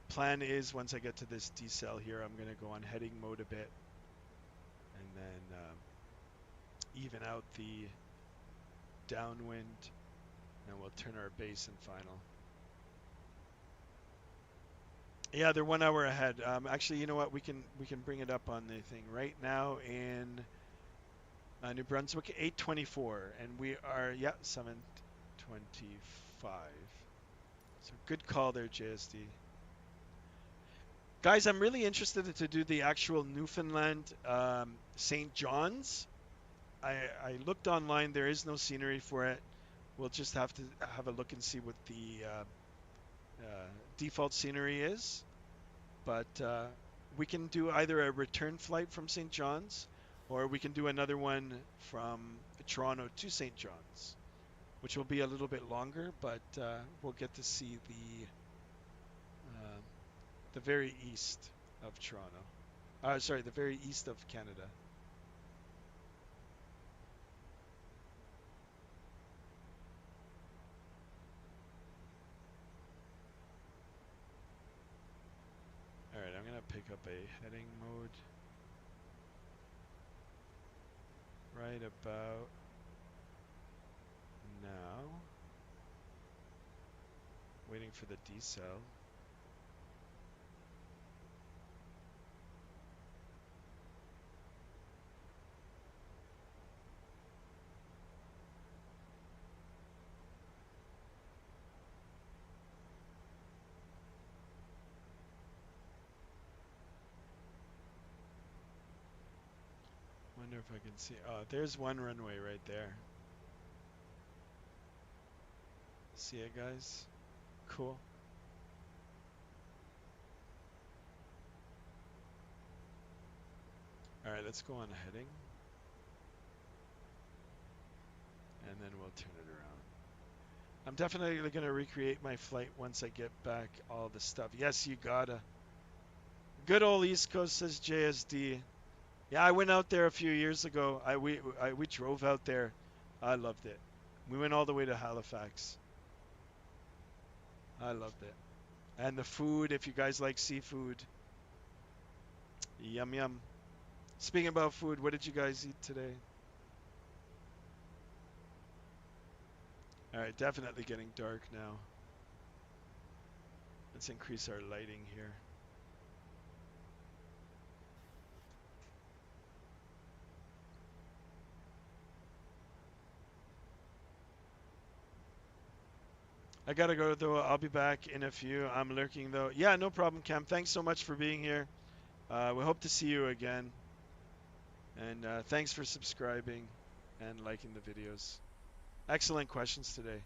Plan is once I get to this decel here, I'm going to go on heading mode a bit and then even out the downwind, and we'll turn our base and final. Yeah, they're 1 hour ahead. Actually, you know what? We can bring it up on the thing right now in New Brunswick, 8:24, and we are 7:25. So good call there, JSD. Guys, I'm really interested to do the actual Newfoundland St. John's. I looked online. There is no scenery for it. We'll just have to have a look and see what the default scenery is. But we can do either a return flight from St. John's, or we can do another one from Toronto to St. John's, which will be a little bit longer, but we'll get to see the very east of Toronto. Sorry, the very east of Canada. All right, I'm gonna pick up a heading mode right about now. Waiting for the decel. if I can see. Oh, there's one runway right there. See it, guys? Cool. All right, let's go on heading. And then we'll turn it around. I'm definitely going to recreate my flight once I get back all the stuff. Yes, you gotta. Good old East Coast, says JSD. Yeah, I went out there a few years ago. We drove out there. I loved it. We went all the way to Halifax. I loved it. And the food, if you guys like seafood, yum yum. Speaking about food, what did you guys eat today? All right, definitely getting dark now. Let's increase our lighting here. I gotta go though. I'll be back in a few. I'm lurking though. Yeah, no problem, Cam. Thanks so much for being here. We hope to see you again. And thanks for subscribing and liking the videos. Excellent questions today.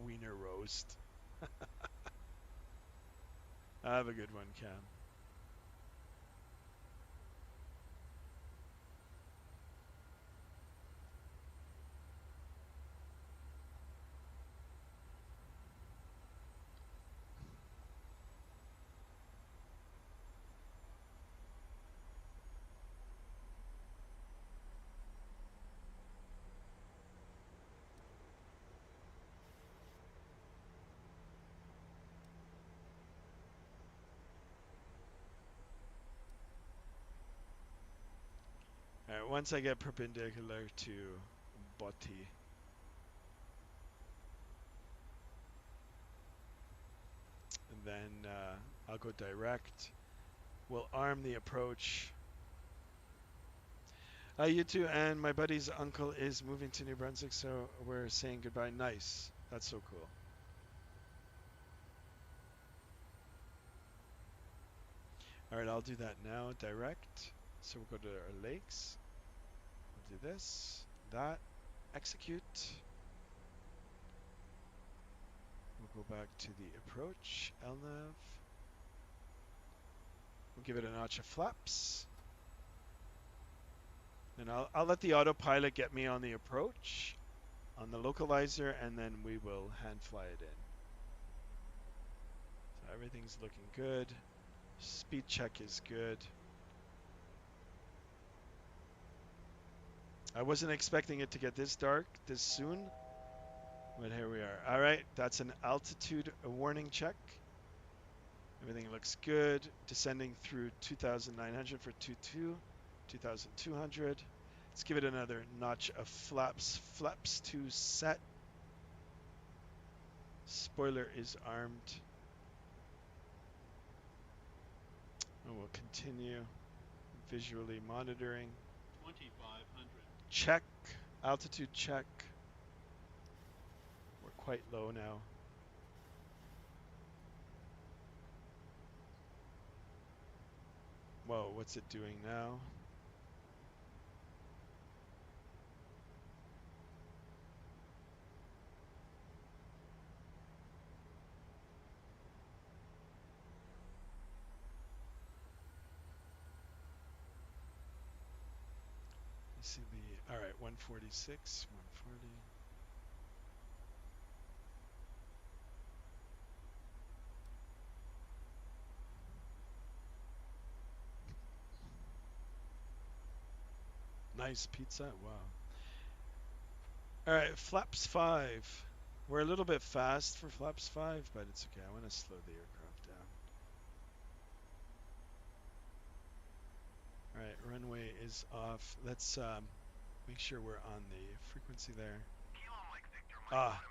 Wiener roast. Have a good one, Cam. All right, once I get perpendicular to Botti, then I'll go direct. We'll arm the approach. You too, and my buddy's uncle is moving to New Brunswick, so we're saying goodbye. Nice. That's so cool. All right, I'll do that now, direct. So we'll go to our lakes. We'll do this, that, execute. We'll go back to the approach, LNAV. We'll give it a notch of flaps. And I'll let the autopilot get me on the approach, on the localizer, and then we will hand fly it in. So everything's looking good. Speed check is good. I wasn't expecting it to get this dark this soon, but here we are. All right, that's an altitude warning check. Everything looks good. Descending through 2,900 for 2.2, 2,200. Let's give it another notch of flaps. Flaps to set. Spoiler is armed. And we'll continue visually monitoring. 2,500. Check. Altitude check. We're quite low now. Whoa, what's it doing now? You see the, all right, 146, 140. Nice pizza, wow. All right, flaps 5. We're a little bit fast for flaps 5, but it's okay. I want to slow the aircraft down. All right, runway is off. Let's make sure we're on the frequency there. Ah,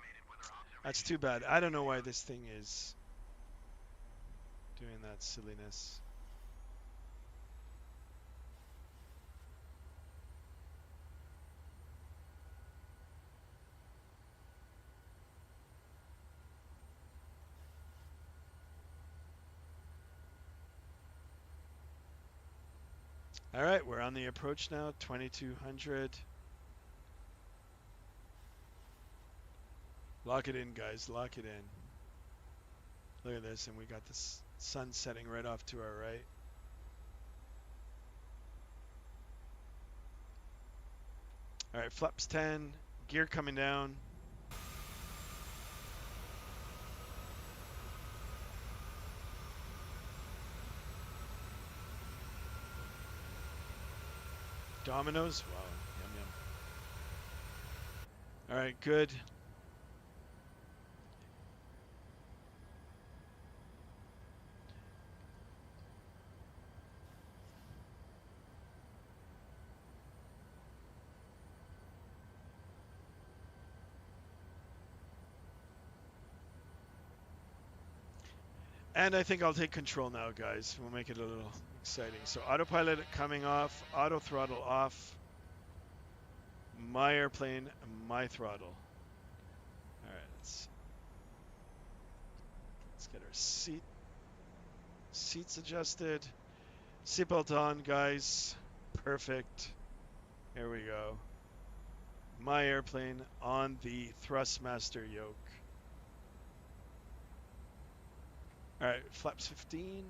that's too bad. I don't know why this thing is doing that silliness. All right, we're on the approach now, 2200. Lock it in, guys, lock it in. Look at this, and we got the sun setting right off to our right. All right, flaps 10, gear coming down. Dominoes, wow, yum yum. All right, good. And I think I'll take control now, guys. We'll make it a little exciting. So autopilot coming off, auto throttle off. My airplane, my throttle. All right, let's get our seats adjusted. Seatbelt on, guys. Perfect. Here we go. My airplane on the thrustmaster yoke. All right, flaps 15.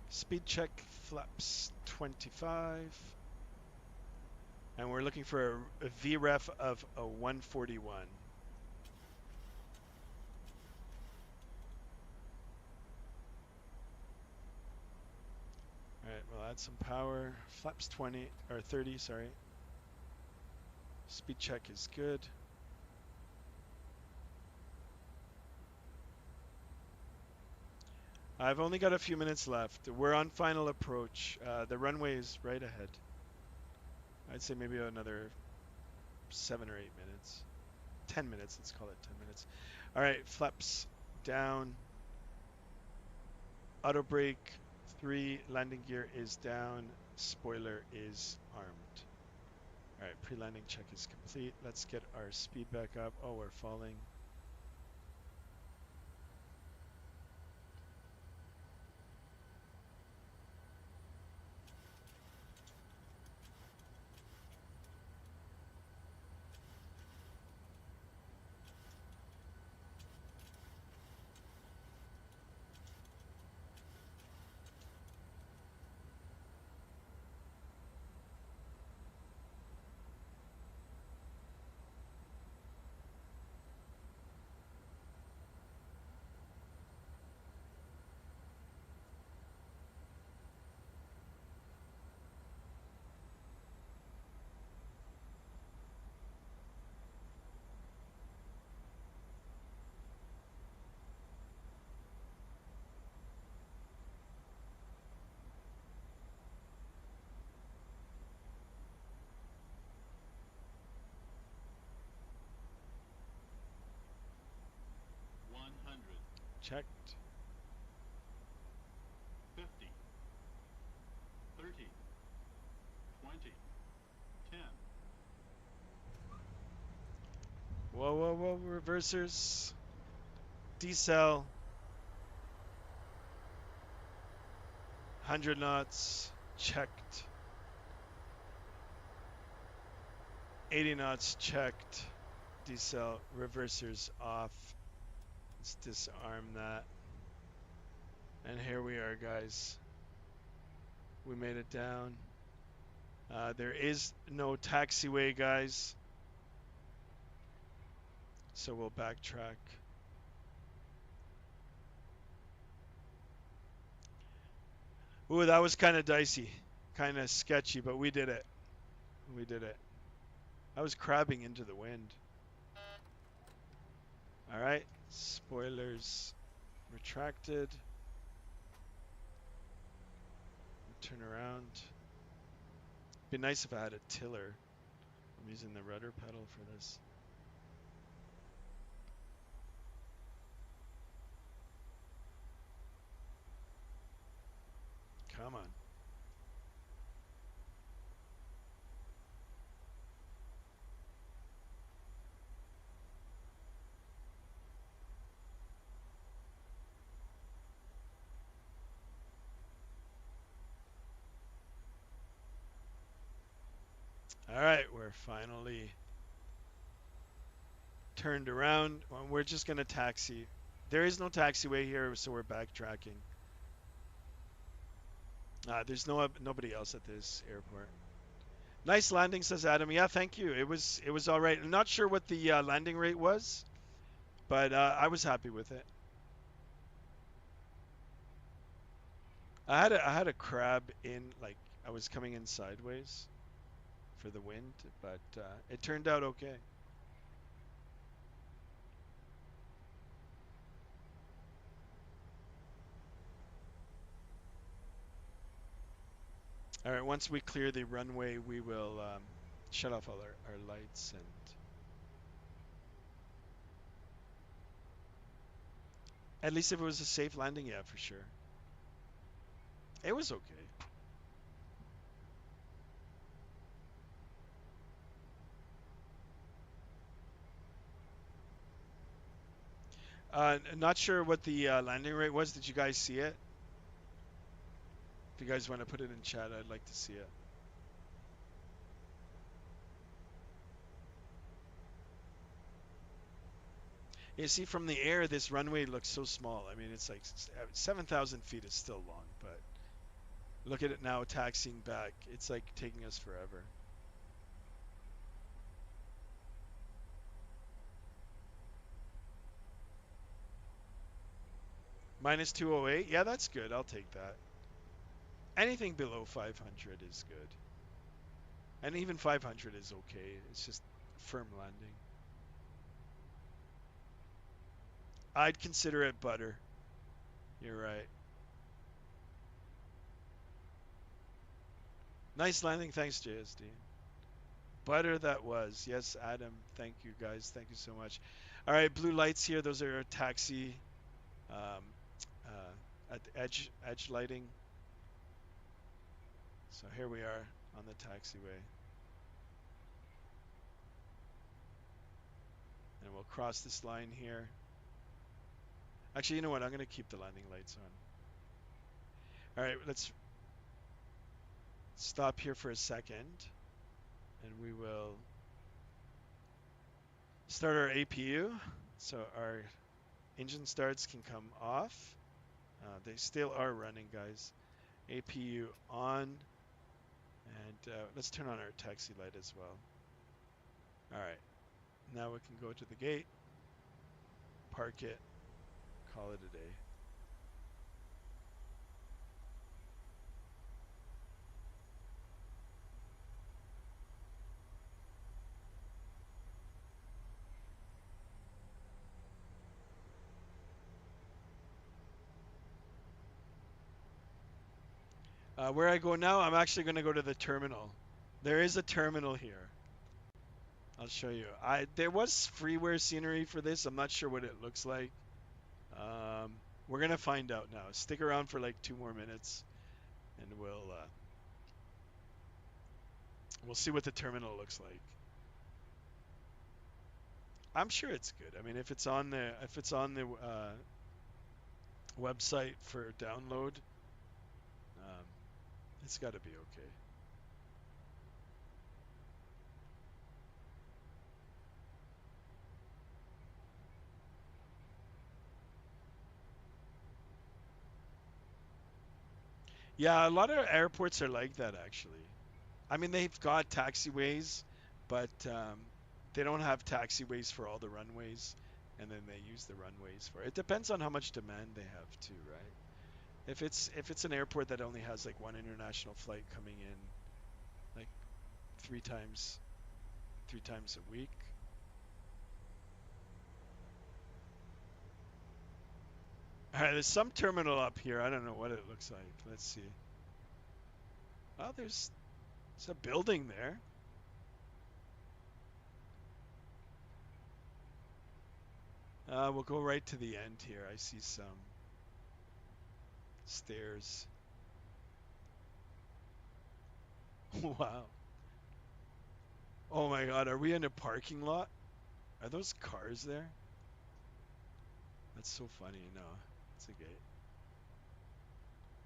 Speed check, flaps 25. And we're looking for a VREF of a 141. All right, we'll add some power. Flaps 20 or 30, sorry. Speed check is good. I've only got a few minutes left. We're on final approach. The runway is right ahead. I'd say maybe another 7 or 8 minutes. 10 minutes, let's call it 10 minutes. All right, flaps down. Auto brake 3, landing gear is down. Spoiler is armed. All right, pre-landing check is complete. Let's get our speed back up. Oh, we're falling. Checked. 50, 30, 20, 10. Whoa, whoa, whoa, reversers. Decel. 100 knots. Checked. 80 knots. Checked. Decel. Reversers off. Let's disarm that. And here we are, guys. We made it down. There is no taxiway, guys. So we'll backtrack. Ooh, that was kind of dicey. Kind of sketchy, but we did it. We did it. I was crabbing into the wind. All right. Spoilers retracted. Turn around. Be nice if I had a tiller. I'm using the rudder pedal for this. Come on. All right, we're finally turned around. Well, we're just gonna taxi. There is no taxiway here, so we're backtracking. There's nobody else at this airport. Nice landing, says Adam. Yeah, thank you. It was all right. I'm not sure what the landing rate was, but I was happy with it. I had a crab in, like, I was coming in sideways for the wind, but it turned out okay. All right, once we clear the runway, we will shut off all our lights, and at least if it was a safe landing, yeah, for sure. It was okay. Not sure what the landing rate was. Did you guys see it? If you guys want to put it in chat, I'd like to see it. You see, from the air, this runway looks so small. I mean, it's like 7,000 feet is still long, but look at it now taxiing back. It's like taking us forever. Minus 208. Yeah, that's good. I'll take that. Anything below 500 is good. And even 500 is okay. It's just firm landing. I'd consider it butter. You're right. Nice landing. Thanks, JSD. Butter that was. Yes, Adam. Thank you, guys. Thank you so much. All right, blue lights here. Those are taxi um, at edge lighting. So here we are on the taxiway. And we'll cross this line here. Actually, you know what? I'm going to keep the landing lights on. All right, let's stop here for a second. And we will start our APU. So our engine starts can come off. They still are running, guys. APU on. And let's turn on our taxi light as well. All right. Now we can go to the gate, park it, call it a day. Where I go now, I'm actually going to go to the terminal. There is a terminal here. I'll show you. There was freeware scenery for this. I'm not sure what it looks like. We're gonna find out now. Stick around for like 2 more minutes, and we'll see what the terminal looks like. I'm sure it's good. I mean, if it's on the website for download, it's got to be okay. Yeah, a lot of airports are like that actually. I mean, they've got taxiways, but they don't have taxiways for all the runways, and then they use the runways for it. It depends on how much demand they have too, right? If it's an airport that only has like one international flight coming in, like three times a week. All right, there's some terminal up here. I don't know what it looks like. Let's see. Oh, there's a building there. We'll go right to the end here. I see some stairs. Wow. Oh my God, are we in a parking lot? Are those cars there? That's so funny. No, it's a gate.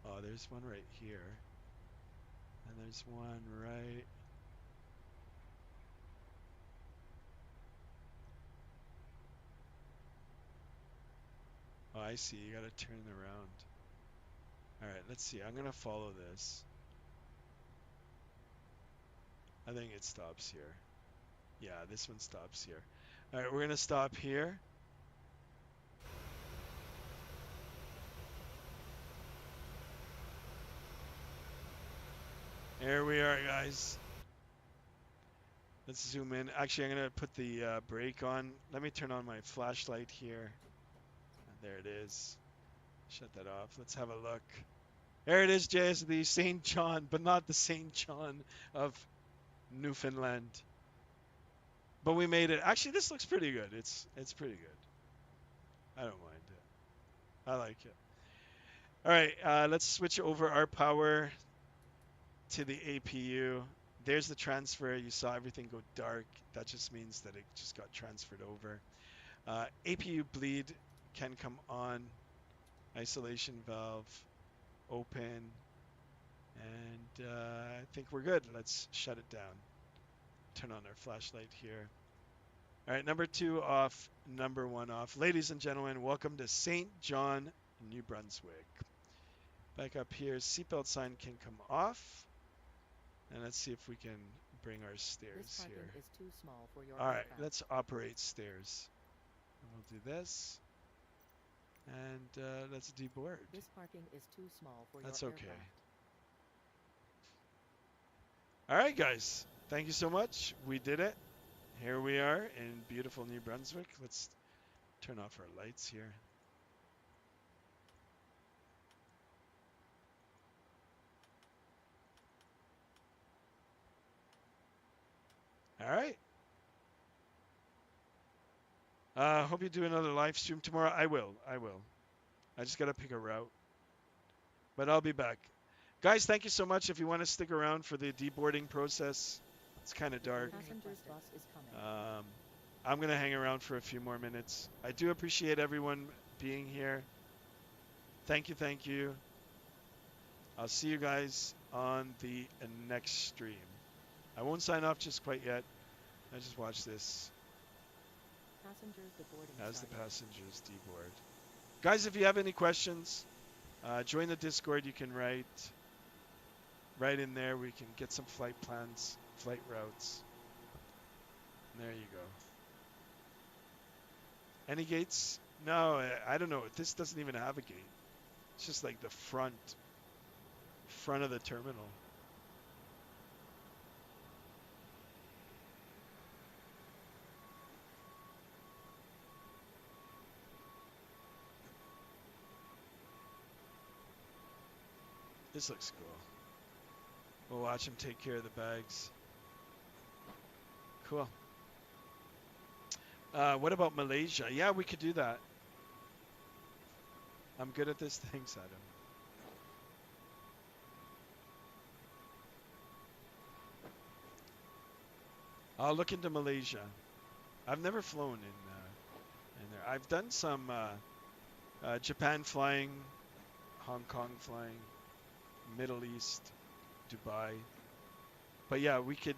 Oh, there's one right here. And there's one right I see. You got to turn around. All right, let's see. I'm going to follow this. I think it stops here. Yeah, this one stops here. All right, we're going to stop here. There we are, guys. Let's zoom in. Actually, I'm going to put the brake on. Let me turn on my flashlight here. There it is. Shut that off. Let's have a look. There it is, JSD, St. John, but not the St. John of Newfoundland. But we made it. Actually, this looks pretty good. It's pretty good. I don't mind it. I like it. All right, let's switch over our power to the APU. There's the transfer. You saw everything go dark. That just means that it just got transferred over. APU bleed can come on. Isolation valve open. And I think we're good. Let's shut it down. Turn on our flashlight here. All right, number 2 off, number 1 off. Ladies and gentlemen, welcome to St. John, New Brunswick. Back up here, seatbelt sign can come off. And let's see if we can bring our stairs here. Is too small for your All right, aircraft. let's operate stairs. And we'll do this. And let's deboard. This parking is too small for That's your okay. aircraft. All right, guys. Thank you so much. We did it. Here we are in beautiful New Brunswick. Let's turn off our lights here. All right. Hope you do another live stream tomorrow. I will. I just got to pick a route. But I'll be back. Guys, thank you so much. If you want to stick around for the deboarding process, it's kind of dark. Passenger's bus is coming. I'm going to hang around for a few more minutes. I do appreciate everyone being here. Thank you, thank you. I'll see you guys on the next stream. I won't sign off just quite yet. I just watch this Passengers deboarding as the started. passengers deboard. Guys, if you have any questions, join the Discord. You can write in there. We can get some flight plans, flight routes. And there you go. Any gates? No, I don't know. This doesn't even have a gate. It's just like the front of the terminal. This looks cool. We'll watch him take care of the bags. Cool. What about Malaysia? Yeah, we could do that. I'm good at this. Thanks, Adam. I'll look into Malaysia. I've never flown in there. I've done some Japan flying, Hong Kong flying, Middle East, Dubai. But yeah, we could.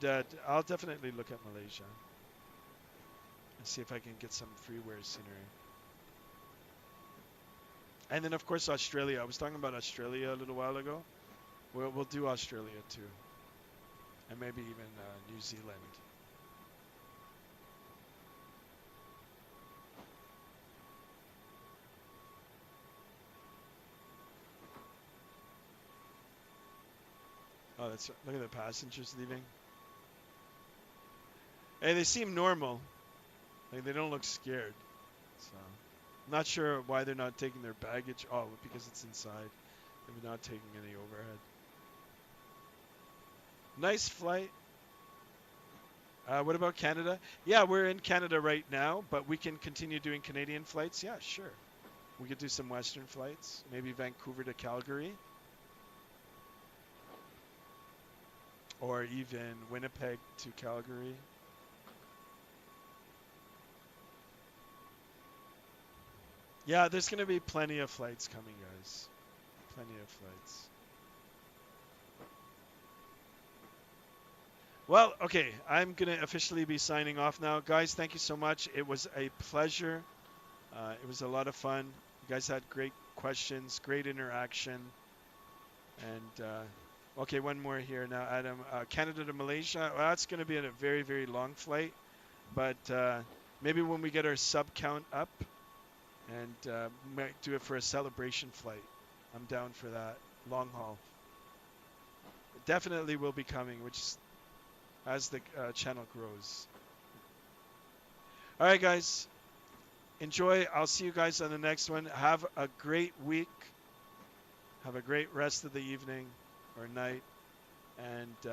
I'll definitely look at Malaysia and see if I can get some freeware scenery. And then of course Australia. I was talking about Australia a little while ago. We'll do Australia too, and maybe even New Zealand. Oh, look at the passengers leaving. Hey, they seem normal. Like they don't look scared. So, I'm not sure why they're not taking their baggage. Oh, because it's inside. They're not taking any overhead. Nice flight. What about Canada? Yeah, we're in Canada right now, but we can continue doing Canadian flights. Yeah, sure. We could do some Western flights. Maybe Vancouver to Calgary. Or even Winnipeg to Calgary. Yeah, there's going to be plenty of flights coming, guys. Plenty of flights. Well, okay, I'm going to officially be signing off now. Guys, thank you so much. It was a pleasure. It was a lot of fun. You guys had great questions, great interaction. And okay, one more here now, Adam. Canada to Malaysia. Well, that's going to be a very, very long flight. But maybe when we get our sub count up, and might do it for a celebration flight. I'm down for that. Long haul. Definitely will be coming, which is as the channel grows. All right, guys. Enjoy. I'll see you guys on the next one. Have a great week. Have a great rest of the evening or night. And